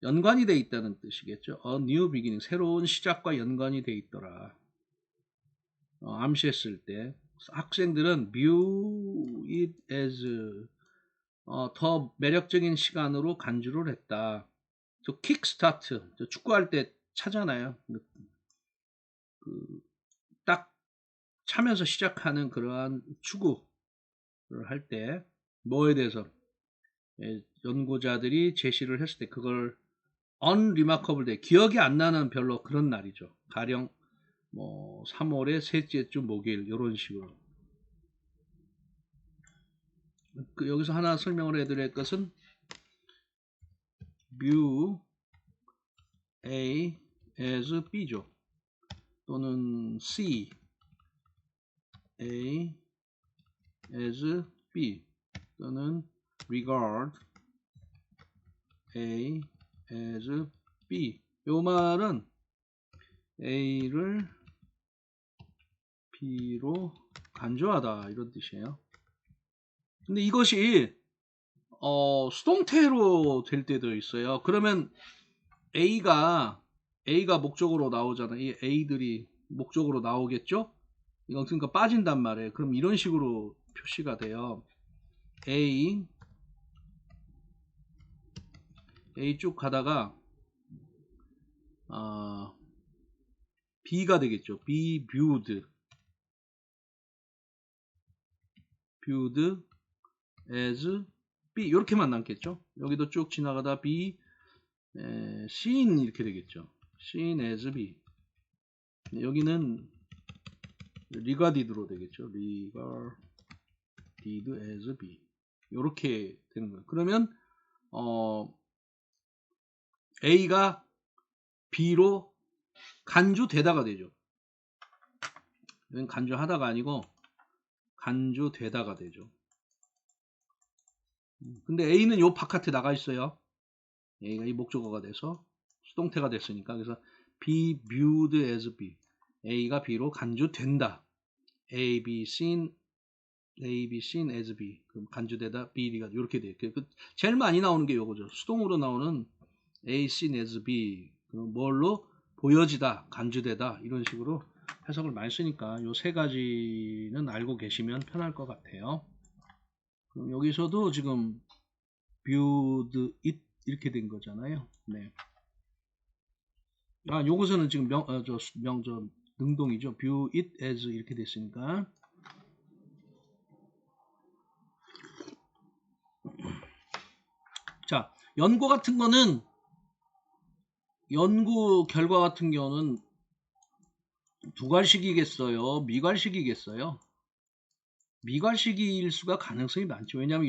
연관이 돼 있다는 뜻이겠죠. A new beginning, 새로운 시작과 연관이 돼 있더라. 암시했을 때 학생들은 view it as 더 매력적인 시간으로 간주를 했다. 저 킥스타트, 축구할 때 차잖아요. 딱 차면서 시작하는 그러한 축구를 할 때 뭐에 대해서 연구자들이 제시를 했을 때 그걸 unremarkable day, 기억이 안 나는 별로 그런 날이죠. 가령 뭐 3월의 셋째 주 목요일, 이런 식으로. 여기서 하나 설명을 해드릴 것은 view A as B죠. 또는 C A as B, 또는 regard A as B. 요 말은 A를 B로 간주하다, 이런 뜻이에요. 근데 이것이 수동태로 될 때도 있어요. 그러면 A가 목적으로 나오잖아요. 이 A들이 목적으로 나오겠죠? 이건 그러니까 빠진단 말이에요. 그럼 이런 식으로 표시가 돼요. A 쭉 가다가 B가 되겠죠. B viewed as B, 이렇게만 남겠죠. 여기도 쭉 지나가다 B seen, 이렇게 되겠죠. seen as B. 여기는 regarded로 되겠죠. regard did as B. 요렇게 되는 거예요. 그러면 A가 B로 간주되다가 되죠. 이건 간주하다가 아니고 간주되다가 되죠. 근데 A는 요 바깥에 나가 있어요. A가 이 목적어가 돼서 수동태가 됐으니까. 그래서 be viewed as B. A가 B로 간주된다. A, B seen as B. 그럼 간주되다 B가 이렇게 돼요. 제일 많이 나오는 게 요거죠. 수동으로 나오는 A seen as B. 그럼 뭘로 보여지다, 간주되다 이런 식으로 해석을 많이 쓰니까 요 세 가지는 알고 계시면 편할 것 같아요. 그럼 여기서도 지금 viewed it 이렇게 된 거잖아요. 네. 요것은 지금 능동이죠. view it as 이렇게 됐으니까. 자, 연구 결과 같은 경우는 두괄식이겠어요? 미괄식이겠어요? 미괄식일 수가 가능성이 많죠. 왜냐하면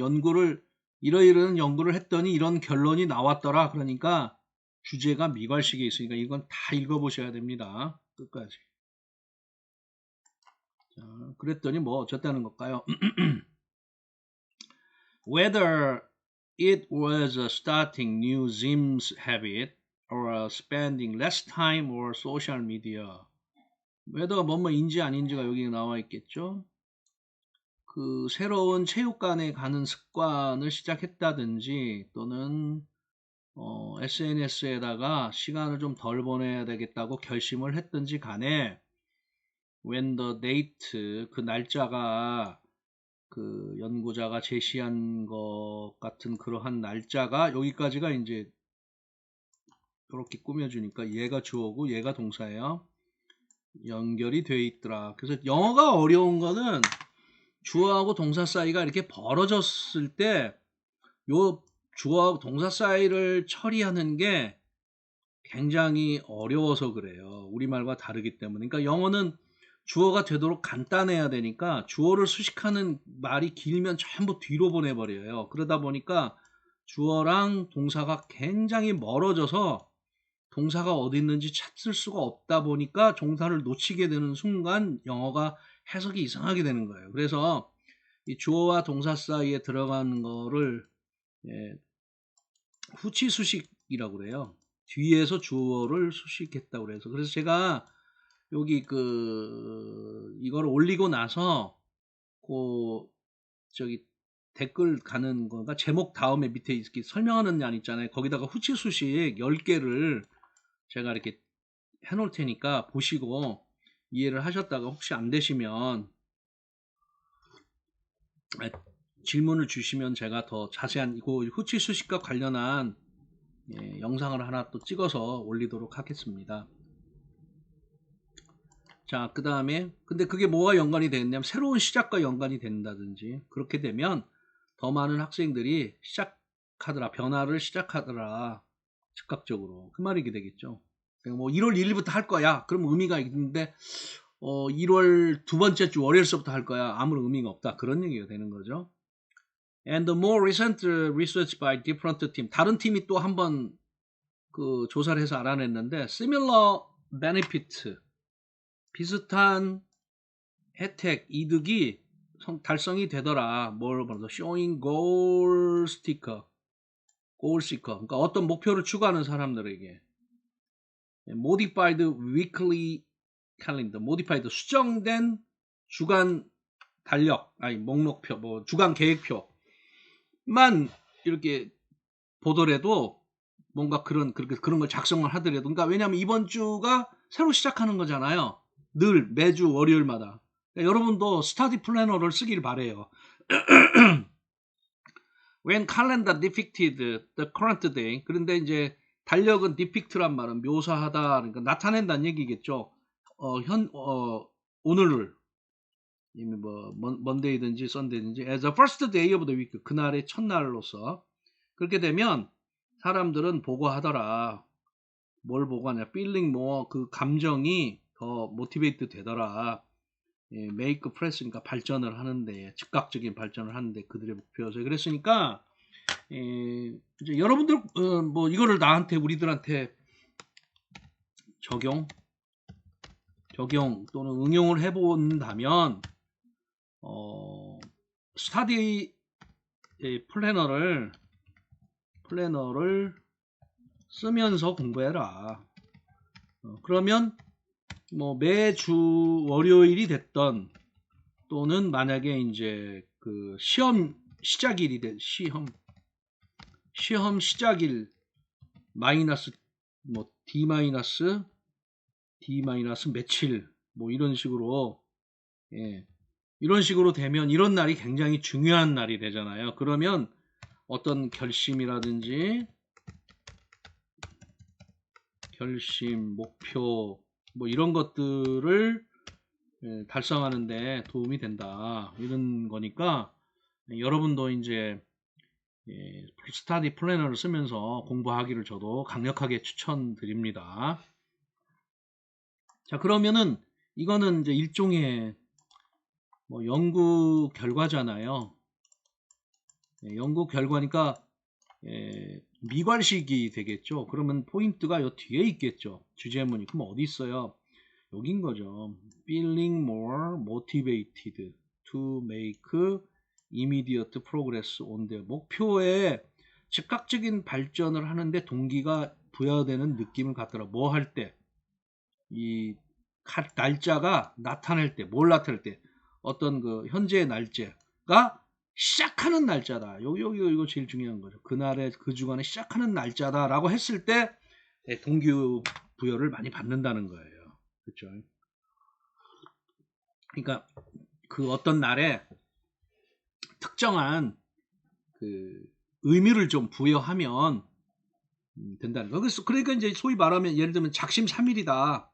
이러이러한 연구를 했더니 이런 결론이 나왔더라. 그러니까 주제가 미괄식에 있으니까 이건 다 읽어보셔야 됩니다. 끝까지. 자, 그랬더니 뭐 어쨌다는 걸까요? Whether it was starting new gyms habit or spending less time or social media. whether가 뭐뭐인지 아닌지가 여기 나와 있겠죠. 그 새로운 체육관에 가는 습관을 시작했다든지 또는 SNS에다가 시간을 좀 덜 보내야 되겠다고 결심을 했든지 간에 when the date 그 날짜가 그 연구자가 제시한 것 같은 그러한 날짜가 여기까지가 이제 이렇게 꾸며주니까 얘가 주어고 얘가 동사예요. 연결이 돼 있더라. 그래서 영어가 어려운 거는 주어하고 동사 사이가 이렇게 벌어졌을 때 요 주어하고 동사 사이를 처리하는 게 굉장히 어려워서 그래요. 우리말과 다르기 때문에. 그러니까 영어는 주어가 되도록 간단해야 되니까 주어를 수식하는 말이 길면 전부 뒤로 보내버려요. 그러다 보니까 주어랑 동사가 굉장히 멀어져서 동사가 어디 있는지 찾을 수가 없다 보니까 동사를 놓치게 되는 순간 영어가 해석이 이상하게 되는 거예요. 그래서 이 주어와 동사 사이에 들어가는 거를 후치 수식이라고 그래요. 뒤에서 주어를 수식했다고 그래서. 그래서 제가 여기 이걸 올리고 나서 댓글 가는 거가 제목 다음에 밑에 이렇게 설명하는 欄 있잖아요. 거기다가 후치 수식 10개를 제가 이렇게 해놓을 테니까 보시고 이해를 하셨다가 혹시 안 되시면 질문을 주시면 제가 더 자세한 이거 후치 수식과 관련한 영상을 하나 또 찍어서 올리도록 하겠습니다. 자, 그 다음에 근데 그게 뭐가 연관이 되겠냐면 새로운 시작과 연관이 된다든지 그렇게 되면 더 많은 학생들이 변화를 시작하더라. 즉각적으로 그 말이 되겠죠. 뭐 1월 1일부터 할 거야. 그럼 의미가 있는데 1월 두 번째 주 월요일서부터 할 거야. 아무런 의미가 없다. 그런 얘기가 되는 거죠. And the more recent research by different team. 다른 팀이 또 한번 조사를 해서 알아냈는데 similar benefit 비슷한 혜택, 이득이 달성이 되더라. 뭘 봐도 showing goal seeker. 그러니까 어떤 목표를 추구하는 사람들에게 modified weekly calendar, modified 수정된 주간 달력, 목록표, 주간 계획표만 이렇게 보더라도 뭔가 그런 걸 작성을 하더라도, 그러니까 왜냐하면 이번 주가 새로 시작하는 거잖아요. 매주 월요일마다. 그러니까 여러분도 스터디 플래너를 쓰길 바래요. When calendar depicted the current day. 그런데 이제 달력은 depict란 말은 묘사하다, 그러니까 나타낸다는 얘기겠죠. 오늘을 먼데이든지 썬데이든지 as the first day of the week. 그날의 첫날로서 그렇게 되면 사람들은 보고하더라. 뭘 보고하냐? feeling more 그 감정이 더 모티베이트 되더라. make press니까 발전을 하는데, 즉각적인 발전을 하는데 그들의 목표였어요. 그랬으니까 이제 여러분들 뭐 이거를 나한테, 우리들한테 적용 또는 응용을 해본다면 스터디 플래너를 쓰면서 공부해라. 그러면 뭐 매주 월요일이 됐던, 또는 만약에 이제 그 시험 시작일이 시험 시작일 마이너스 뭐 D 며칠 뭐 이런 식으로, 이런 식으로 되면 이런 날이 굉장히 중요한 날이 되잖아요. 그러면 어떤 결심이라든지 목표 뭐 이런 것들을 달성하는데 도움이 된다, 이런 거니까 여러분도 이제 스터디 플래너를 쓰면서 공부하기를 저도 강력하게 추천드립니다. 자, 그러면은 이거는 이제 일종의 뭐 연구 결과잖아요. 연구 결과니까 미괄식이 되겠죠. 그러면 포인트가 요 뒤에 있겠죠. 주제문이. 그럼 어디 있어요? 여긴 거죠. Feeling more motivated to make immediate progress on the 목표에 즉각적인 발전을 하는데 동기가 부여되는 느낌을 갖더라. 뭐 할 때? 이 날짜가 나타날 때, 뭘 나타낼 때? 어떤 그 현재의 날짜가 시작하는 날짜다. 이거 제일 중요한 거죠. 그날의, 그 주간에 시작하는 날짜다라고 했을 때 동기부여를 많이 받는다는 거예요. 그렇죠? 그러니까 그 어떤 날에 특정한 그 의미를 좀 부여하면 된다는 거. 그러니까 이제 소위 말하면, 예를 들면 작심삼일이다.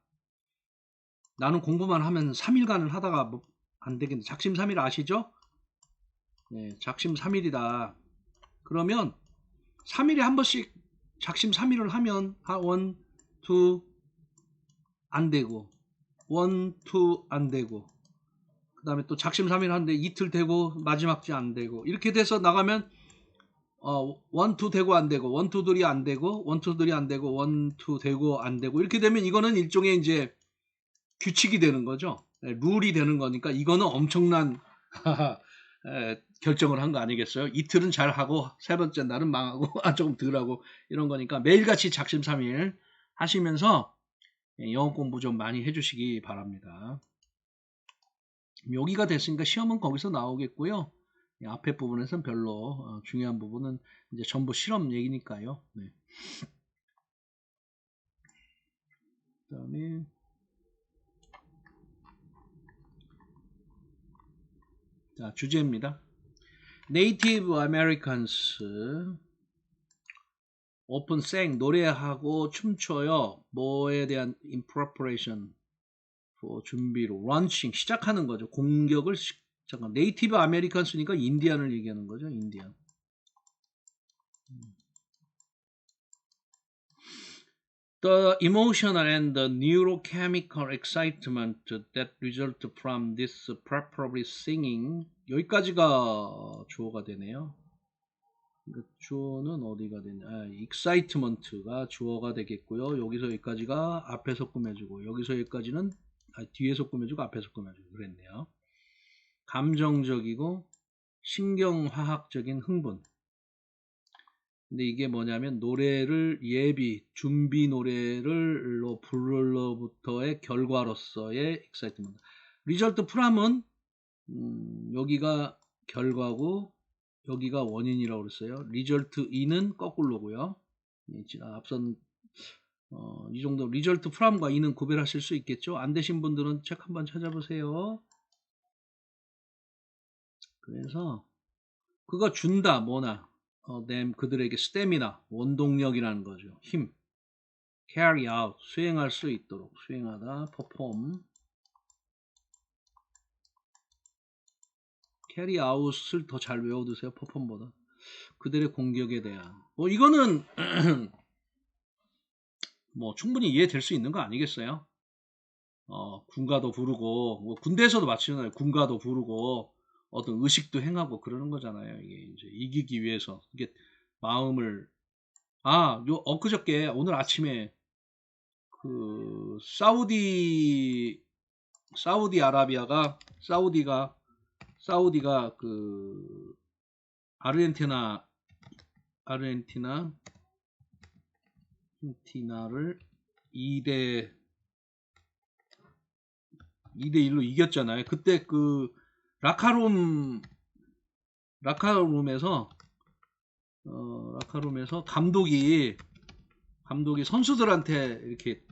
나는 공부만 하면 3일간을 하다가 뭐 안 되겠네. 작심삼일 아시죠? 작심삼일이다. 그러면 3일에 한 번씩 작심삼일을 하면 1, 2 안 되고, 1, 2 안 되고, 그 다음에 또 작심삼일 하는데 이틀 되고 마지막 주 안 되고, 이렇게 돼서 나가면 1, 2 되고 안 되고, 1, 2, 3 안 되고, 1, 2, 3 안 되고, 1, 2 되고 안 되고, 이렇게 되면 이거는 일종의 이제 규칙이 되는 거죠. 룰이 되는 거니까 이거는 엄청난 결정을 한 거 아니겠어요? 이틀은 잘 하고 세 번째 날은 망하고 조금 덜 하고, 이런 거니까 매일같이 작심삼일 하시면서 영어 공부 좀 많이 해주시기 바랍니다. 여기가 됐으니까 시험은 거기서 나오겠고요. 앞에 부분에서는 별로 중요한 부분은 이제 전부 실험 얘기니까요. 네. 그 다음에 자, 주제입니다. Native Americans 오픈 노래하고 춤춰요. 뭐에 대한 in preparation 준비로, 런칭 시작하는 거죠. 공격을 잠깐, 네이티브 아메리칸스니까 인디안을 얘기하는 거죠. 인디안. The emotional and the neurochemical excitement that result from this preparatory singing, 여기까지가 주어가 되네요. 주어는 어디가 되냐? excitement가 주어가 되겠고요. 여기서 여기까지가 앞에서 꾸며주고, 여기서 여기까지는 뒤에서 꾸며주고 앞에서 꾸며주고 그랬네요. 감정적이고 신경화학적인 흥분. 근데 이게 뭐냐면 노래를 준비 노래를 부를로부터의 결과로서의 excitement. result from은 여기가 결과고 여기가 원인이라고 그랬어요. result in은 거꾸로고요. 앞선 이 정도 result from과 in은 구별하실 수 있겠죠. 안 되신 분들은 책 한번 찾아보세요. 그래서 그거 준다 뭐나 그들에게 스태미나, 원동력이라는 거죠. 힘. carry out, 수행할 수 있도록, 수행하다, perform. carry out을 더 잘 외워두세요. perform보다. 그들의 공격에 대한. 이거는 뭐 충분히 이해될 수 있는 거 아니겠어요? 군가도 부르고 뭐 군대에서도 마찬가지잖아요. 군가도 부르고 어떤 의식도 행하고 그러는 거잖아요. 이게 이제 이기기 위해서 이게 마음을 엊그저께 오늘 아침에 그 사우디가 그 아르헨티나를 2대 1로 이겼잖아요. 그때 그 라카룸에서 감독이 선수들한테 이렇게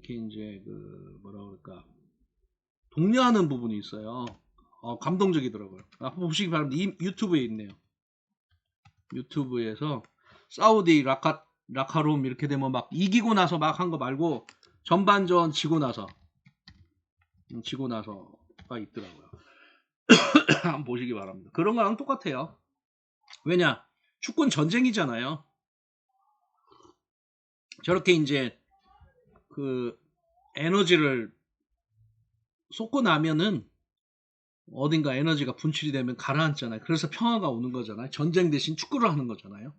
이제 그 뭐라 그럴까 독려하는 부분이 있어요. 감동적이더라고요. 한번 보시기 바랍니다. 유튜브에 있네요. 유튜브에서 사우디 라카룸 이렇게 되면 막 이기고 나서 막 한 거 말고 전반전 지고 나서가 있더라고요. 한번 보시기 바랍니다. 그런 거랑 똑같아요. 왜냐? 축구는 전쟁이잖아요. 저렇게 이제 그 에너지를 쏟고 나면은 어딘가 에너지가 분출이 되면 가라앉잖아요. 그래서 평화가 오는 거잖아요. 전쟁 대신 축구를 하는 거잖아요.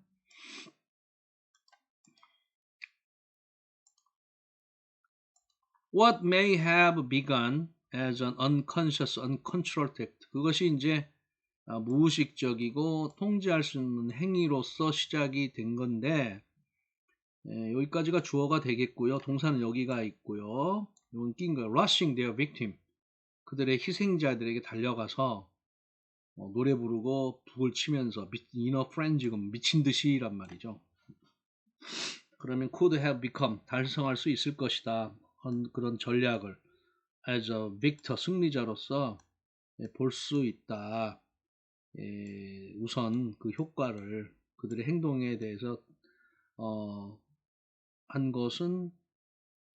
What may have begun as an unconscious, uncontrolled act. 그것이 이제 무의식적이고 통제할 수 있는 행위로서 시작이 된 건데 여기까지가 주어가 되겠고요. 동사는 여기가 있고요. 이건 낀 거예요. Rushing their victim. 그들의 희생자들에게 달려가서 노래 부르고 북을 치면서 inner frenzy, 미친 듯이란 말이죠. 그러면 could have become, 달성할 수 있을 것이다. 그런 전략을 as a victor, 승리자로서 볼 수 있다. 우선 그 효과를 그들의 행동에 대해서 한 것은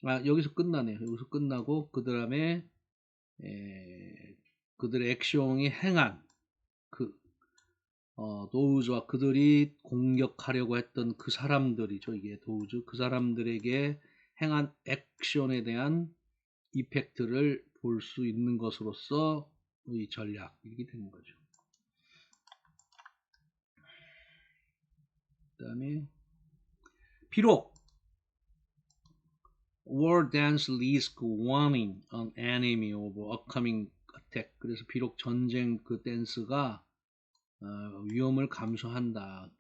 여기서 끝나네요. 여기서 끝나고 그 다음에 그들의 액션이 행한 도우즈와 그들이 공격하려고 했던 그 사람들이죠. 이게 도우즈 그 사람들에게 행한 액션에 대한 이펙트를 볼 수 있는 것으로서 이 전략 이렇게 되는 거죠. 그 다음에 비록 war dance risk warning an enemy of upcoming attack. 그래서 비록 전쟁 그 댄스가 위험을 감수한다.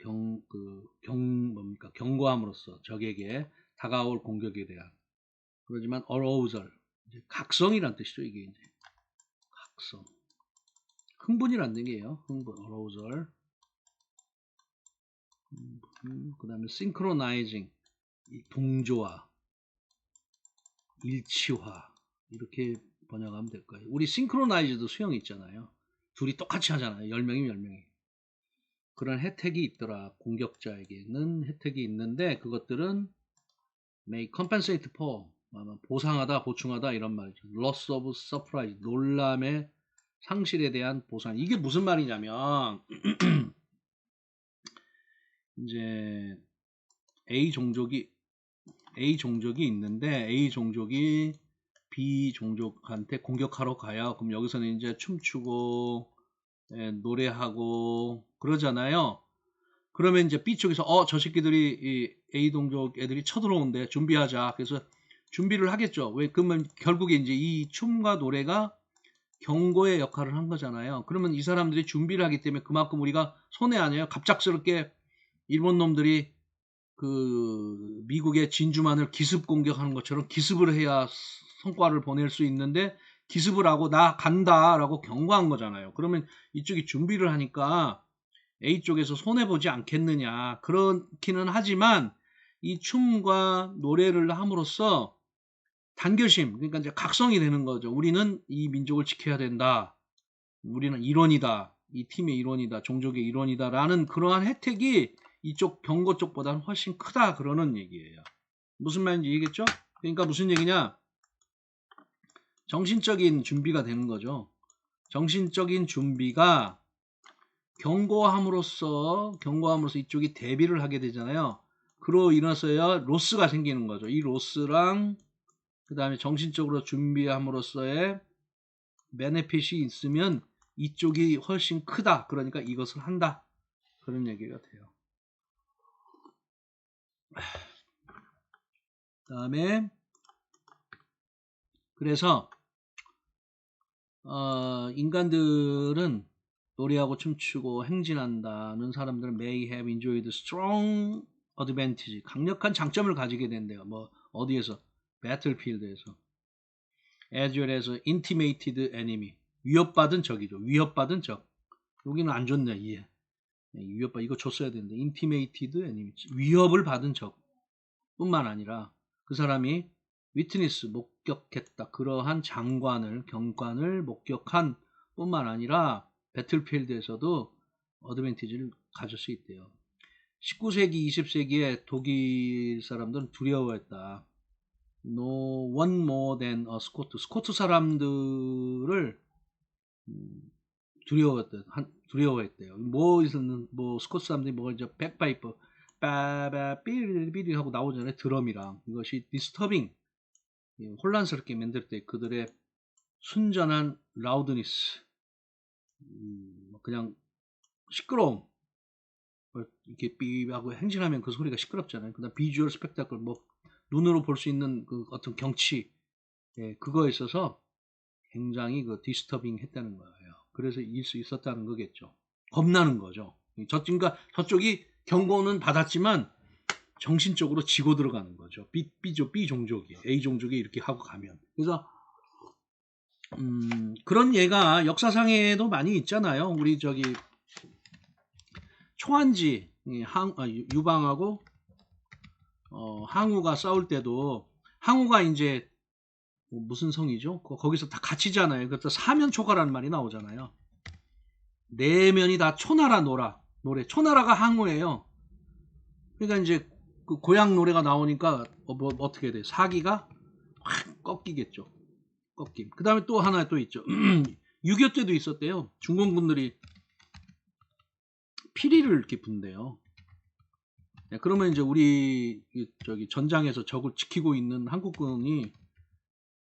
경고함으로써 적에게 다가올 공격에 대한. 그러지만 arousal, 각성이란 뜻이죠. 이게 이제 각성, 흥분이란 얘기예요. 흥분, arousal. 그 다음에 synchronizing, 동조화, 일치화 이렇게 번역하면 될까요? 우리 synchronized도 수형이 있잖아요. 둘이 똑같이 하잖아요. 10명이면 10명이. 그런 혜택이 있더라. 공격자에게는 혜택이 있는데 그것들은 may compensate for, 보상하다, 보충하다 이런 말이죠. loss of surprise, 놀람의 상실에 대한 보상. 이게 무슨 말이냐면 이제 A 종족이 있는데 A 종족이 B 종족한테 공격하러 가요. 그럼 여기서는 이제 춤추고 노래하고 그러잖아요. 그러면 이제 B 쪽에서 저 새끼들이 이 A 동족 애들이 쳐들어오는데 준비하자. 그래서 준비를 하겠죠. 왜? 그러면 결국에 이제 이 춤과 노래가 경고의 역할을 한 거잖아요. 그러면 이 사람들이 준비를 하기 때문에 그만큼 우리가 손해 아니에요. 갑작스럽게 일본 놈들이 그 미국의 진주만을 기습 공격하는 것처럼 기습을 해야 성과를 보낼 수 있는데 기습을 하고 나 간다라고 경고한 거잖아요. 그러면 이쪽이 준비를 하니까 A 쪽에서 손해보지 않겠느냐. 그렇기는 하지만 이 춤과 노래를 함으로써 단결심, 그러니까 이제 각성이 되는 거죠. 우리는 이 민족을 지켜야 된다. 우리는 일원이다. 이 팀의 일원이다. 종족의 일원이다. 라는 그러한 혜택이 이쪽 경고 쪽보다는 훨씬 크다. 그러는 얘기예요. 무슨 말인지 이해겠죠? 그러니까 무슨 얘기냐? 정신적인 준비가 되는 거죠. 정신적인 준비가 경고함으로써 이쪽이 대비를 하게 되잖아요. 그로 인해서야 로스가 생기는 거죠. 이 로스랑 그 다음에 정신적으로 준비함으로써의 베네핏이 있으면 이쪽이 훨씬 크다. 그러니까 이것을 한다. 그런 얘기가 돼요. 그 다음에 그래서 인간들은 노래하고 춤추고 행진한다는 사람들은 may have enjoyed strong advantage, 강력한 장점을 가지게 된대요. 뭐 어디에서? 배틀필드에서. as well as intimated enemy, 위협받은 적이죠. 위협받은 적. 여기는 안 좋네. 예. 위협받, 이거 줬어야 되는데. intimated enemy, 위협을 받은 적 뿐만 아니라 그 사람이 위트니스, 목격했다. 그러한 장관을, 경관을 목격한 뿐만 아니라 배틀필드에서도 어드밴티지를 가질 수 있대요. 19세기, 20세기에 독일 사람들은 두려워했다. No one more than a Scot. 스코트 사람들을 두려워했대요. 뭐 있었는, 뭐 스코트 사람들이 뭐 이제 백파이프 빠바 삐리삐리 하고 나오잖아요. 드럼이랑. 이것이 디스터빙, 혼란스럽게 만들 때 그들의 순전한 라우드니스, 그냥 시끄러움, 이렇게 삐하고 행진하면 그 소리가 시끄럽잖아요. 그다음 비주얼 스펙타클, 뭐 눈으로 볼 수 있는 그 어떤 경치, 그거에 있어서 굉장히 그 디스터빙 했다는 거예요. 그래서 이길 수 있었다는 거겠죠. 겁나는 거죠. 그러니까 저쪽이 경고는 받았지만 정신적으로 지고 들어가는 거죠. B 종족이, A 종족이 이렇게 하고 가면. 그래서 그런 예가 역사상에도 많이 있잖아요. 우리 저기 초안지 유방하고 항우가 싸울 때도, 항우가 이제 무슨 성이죠? 거기서 다 갇히잖아요. 그래서 사면초가라는 말이 나오잖아요. 네 면이 다 초나라 노래. 초나라가 항우예요. 그러니까 이제 그 고향 노래가 나오니까 뭐 어떻게 돼? 사기가 확 꺾이겠죠. 꺾임. 그 다음에 또 하나 또 있죠. 6.25 때도 있었대요. 중공군들이 피리를 이렇게 분대요. 그러면 이제 우리 저기 전장에서 적을 지키고 있는 한국군이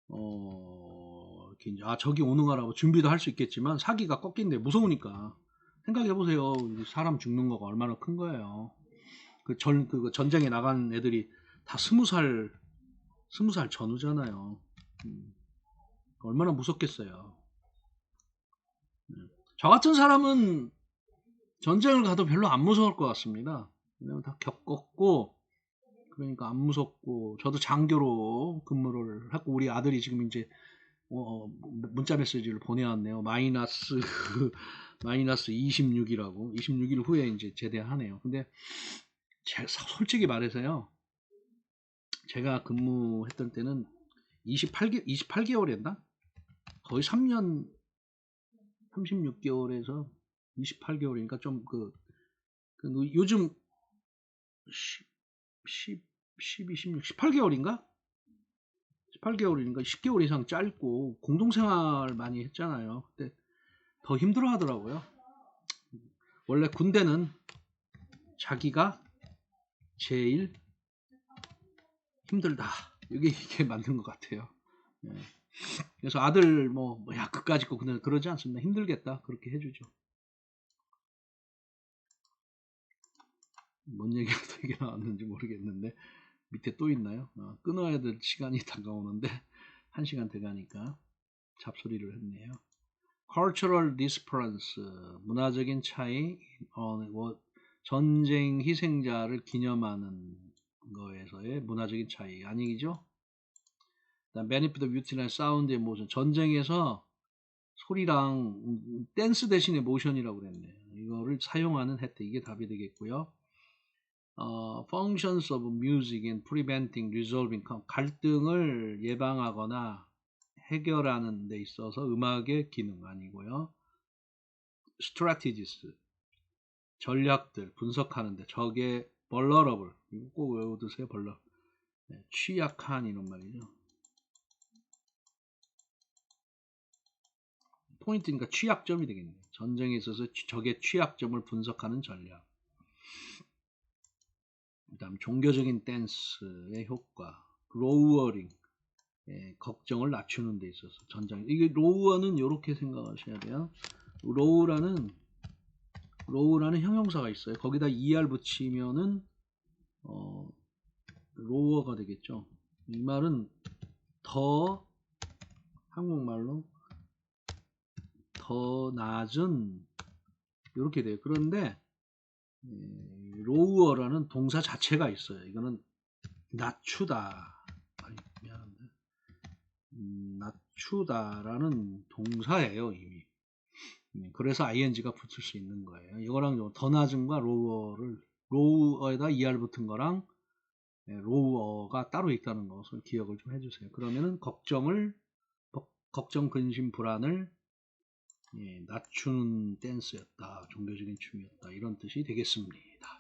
이렇게 이제 적이 오는 거라고 준비도 할 수 있겠지만 사기가 꺾인대. 무서우니까. 생각해 보세요. 사람 죽는 거가 얼마나 큰 거예요. 그 전쟁에 나간 애들이 다 20살 전후잖아요. 얼마나 무섭겠어요. 저 같은 사람은 전쟁을 가도 별로 안 무서울 것 같습니다. 왜냐면 다 겪었고, 그러니까 안 무섭고, 저도 장교로 근무를 하고, 우리 아들이 지금 이제 문자 메시지를 보내왔네요. 마이너스 26이라고. 26일 후에 이제 제대하네요. 근데 솔직히 말해서요, 제가 근무했던 때는 28개월이었나? 거의 3년 36개월에서 28개월이니까 좀 요즘 12, 16, 18개월인가? 18개월이니까 10개월 이상 짧고 공동생활 많이 했잖아요. 그때 더 힘들어 하더라고요. 원래 군대는 자기가 제일 힘들다. 이게 맞는 것 같아요. 그래서 아들 야 그까짓 거 그냥 그러지 않습니다. 힘들겠다 그렇게 해주죠. 뭔 얘기가 되게 나왔는지 모르겠는데 밑에 또 있나요? 끊어야 될 시간이 다가오는데 1시간 돼가니까 잡소리를 했네요. Cultural difference, 문화적인 차이, 전쟁 희생자를 기념하는 거에서의 문화적인 차이 아니죠? Benefit of utilizing sound and motion, 전쟁에서 소리랑 댄스 대신에 모션이라고 그랬네요. 이거를 사용하는 혜택, 이게 답이 되겠고요. Functions of music in preventing, resolving, 갈등을 예방하거나 해결하는 데 있어서 음악의 기능 아니고요. Strategies, 전략들 분석하는데, 적의 vulnerable, 이거 꼭 외워두세요. 취약한 이런 말이죠. 포인트니까 취약점이 되겠네요. 전쟁에 있어서 적의 취약점을 분석하는 전략. 그 다음 종교적인 댄스의 효과, 로우어링, 걱정을 낮추는 데 있어서 전장. 이게 로우어는 이렇게 생각하셔야 돼요. 로우라는 형용사가 있어요. 거기다 er 붙이면은 로우어가 되겠죠. 이 말은 더, 한국말로 더 낮은, 이렇게 돼요. 그런데 로우어라는 동사 자체가 있어요. 이거는 낮추다, 미안한데, 낮추다라는 동사예요, 이미. 그래서 ing가 붙을 수 있는 거예요. 이거랑 더 낮은과 로우어에다 er 붙은 거랑 로우어가 따로 있다는 것을 기억을 좀 해주세요. 그러면은 걱정, 근심, 불안을 낮추는 댄스였다, 종교적인 춤이었다, 이런 뜻이 되겠습니다.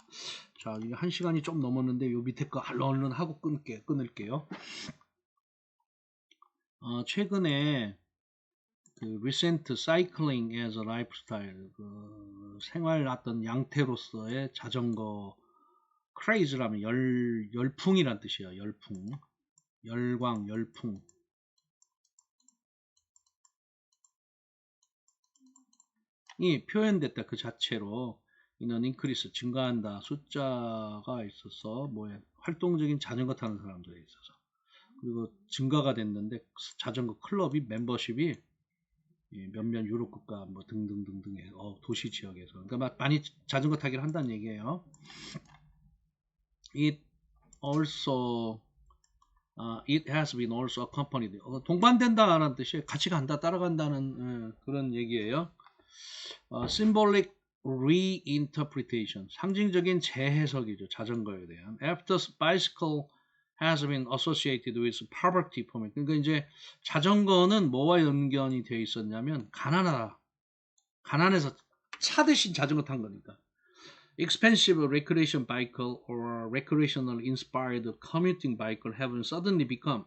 자, 이게 1시간이 좀 넘었는데 요 밑에 거 얼른 하고 끊을게요. 최근에 그 recent cycling as a lifestyle, 그 생활 어떤 양태로서의 자전거 craze라면 열풍이란 뜻이에요. 열풍, 열광, 열풍. 이 표현됐다. 그 자체로 인원 인크리스, 증가한다, 숫자가 있어서 활동적인 자전거 타는 사람들에 있어서, 그리고 증가가 됐는데 자전거 클럽이 멤버십이 몇몇 유럽 국가 등등등등의 도시 지역에서, 그러니까 많이 자전거 타기를 한다는 얘기예요. It has been also accompanied, 동반된다라는 뜻이에요. 같이 간다, 따라간다는 그런 얘기예요. symbolic reinterpretation, 상징적인 재해석이죠. 자전거에 대한. After bicycle has been associated with poverty, 그러니까 이제 자전거는 뭐와 연관이 되어 있었냐면 가난하다, 가난해서 차 대신 자전거 탄 거니까. Expensive recreation bicycle or recreational inspired commuting bicycle have suddenly become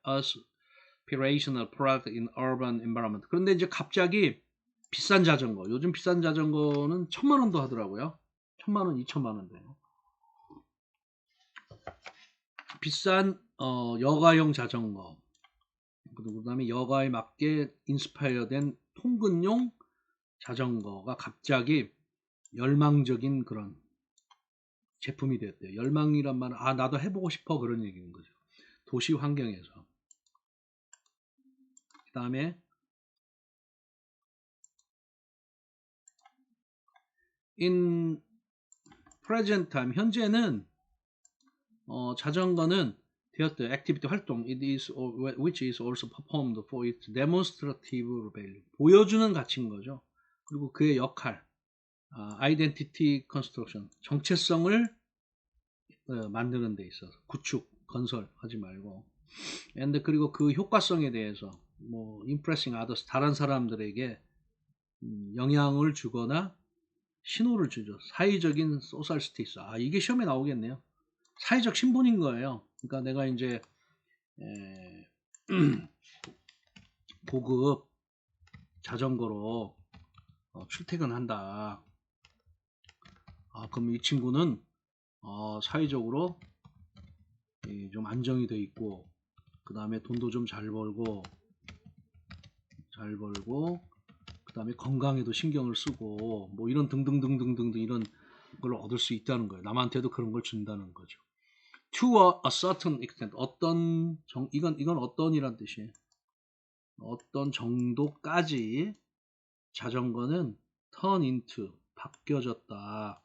aspirational product in urban environment. 그런데 이제 갑자기 비싼 자전거, 요즘 비싼 자전거는 1000만원도 하더라고요. 1000만원, 2000만원 돼요. 비싼 여가용 자전거, 그 다음에 여가에 맞게 인스파이어 된 통근용 자전거가 갑자기 열망적인 그런 제품이 되었대요. 열망이란 말은 나도 해보고 싶어, 그런 얘기인 거죠. 도시 환경에서. 그 다음에 in present time, 현재는 자전거는 되었대요. activity, 활동, which is also performed for its demonstrative value, 보여주는 가치인 거죠. 그리고 그의 역할, identity construction, 정체성을 만드는 데 있어서, 구축, 건설하지 말고, and 그리고 그 효과성에 대해서 impressing others, 다른 사람들에게 영향을 주거나 신호를 주죠. 사회적인 social status, 이게 시험에 나오겠네요. 사회적 신분인 거예요. 그러니까 내가 이제 고급 자전거로 출퇴근한다. 그럼 이 친구는 사회적으로 좀 안정이 돼 있고, 그 다음에 돈도 좀 잘 벌고, 그 다음에 건강에도 신경을 쓰고, 이런 등등등등등등, 이런 걸 얻을 수 있다는 거예요. 남한테도 그런 걸 준다는 거죠. To a certain extent, 이건 어떤이란 뜻이에요. 어떤 정도까지 자전거는 turn into, 바뀌어졌다,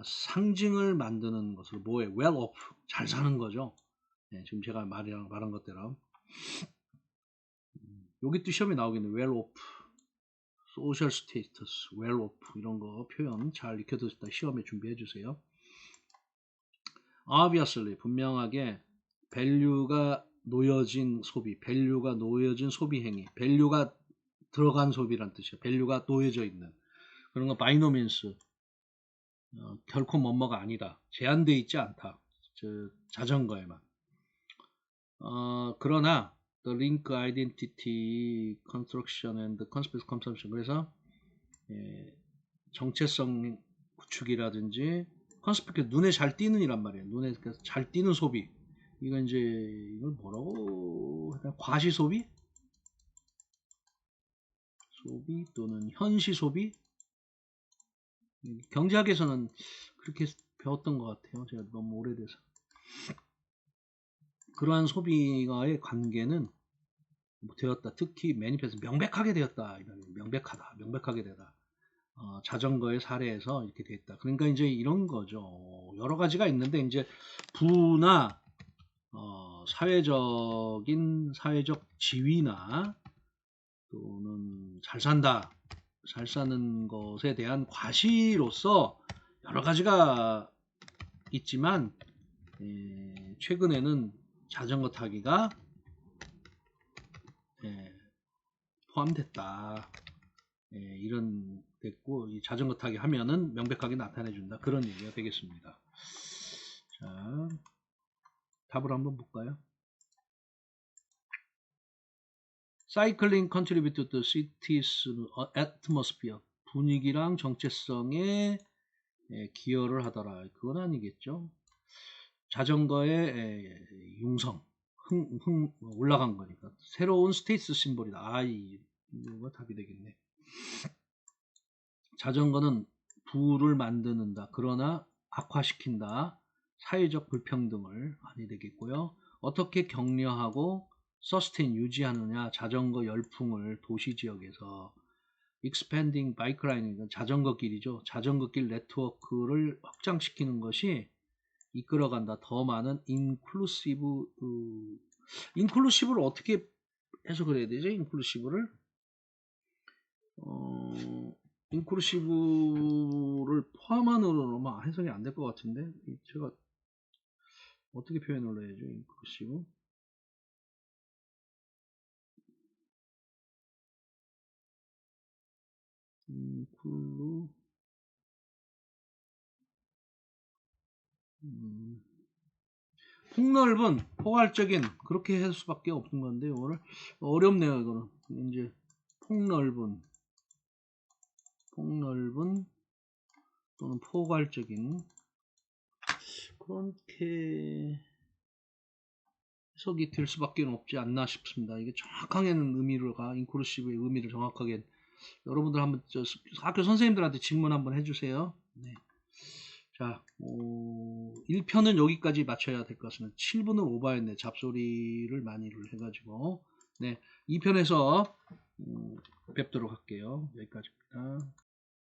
상징을 만드는 것으로, well off, 잘 사는 거죠. 지금 제가 말한 것대로. 여기 또 시험에 나오겠네. well off, social status, well off, 이런 거 표현 잘 익혀두셨다. 시험에 준비해 주세요. Obviously, 분명하게 value가 놓여진 소비, value가 놓여진 소비 행위, value가 들어간 소비란 뜻이에요. value가 놓여져 있는 그런 거 by no means, 결코 뭐뭐가 아니다, 제한되어 있지 않다, 자전거에만. 그러나 the link identity construction and conspicuous consumption, 그래서 정체성 구축이라든지 conspicuous, 눈에 잘 띄는 이란 말이에요. 눈에 잘 띄는 소비, 이건 이제 이걸 뭐라고 하나? 과시 소비? 소비 또는 현시 소비? 경제학에서는 그렇게 배웠던 것 같아요. 제가 너무 오래돼서. 그러한 소비와의 관계는 되었다. 특히 매니페스트 명백하게 되었다. 명백하다. 명백하게 되다. 자전거의 사례에서 이렇게 됐다. 그러니까 이제 이런 거죠. 여러 가지가 있는데 이제 부나 사회적 지위나 또는 잘 산다, 잘 사는 것에 대한 과시로서 여러 가지가 있지만 최근에는 자전거 타기가 포함됐다. 이런 됐고 이 자전거 타기 하면은 명백하게 나타내 준다. 그런 얘기가 되겠습니다. 자, 답을 한번 볼까요? Cycling contribute to the city's atmosphere. 분위기랑 정체성에 기여를 하더라. 그건 아니겠죠. 자전거의 융성, 올라간 거니까. 새로운 스테이스 심볼이다. 이거 답이 되겠네. 자전거는 부를 만드는다. 그러나 악화시킨다. 사회적 불평등을 많이 되겠고요. 어떻게 격려하고 서스테인 유지하느냐. 자전거 열풍을 도시 지역에서 expanding bike line은 자전거 길이죠. 자전거 길 네트워크를 확장시키는 것이 이끌어간다. 더 많은 인클루시브를 어떻게 해석을 해야 되죠? 인클루시브를 포함한으로는 해석이 안 될 것 같은데 제가 어떻게 표현을 해야죠? 인클루시브 폭넓은 포괄적인 그렇게 할 수밖에 없는 건데 이거를 어렵네요. 이거는 이제 폭넓은 또는 포괄적인 그렇게 해석이 될 수밖에 없지 않나 싶습니다. 이게 정확하게는 인클루시브의 의미를 정확하게 여러분들 한번 학교 선생님들한테 질문 한번 해주세요. 네. 자, 1편은 여기까지 맞춰야 될 것 같습니다. 7분을 오버했네. 잡소리를 많이 해가지고. 네, 2편에서 뵙도록 할게요. 여기까지입니다.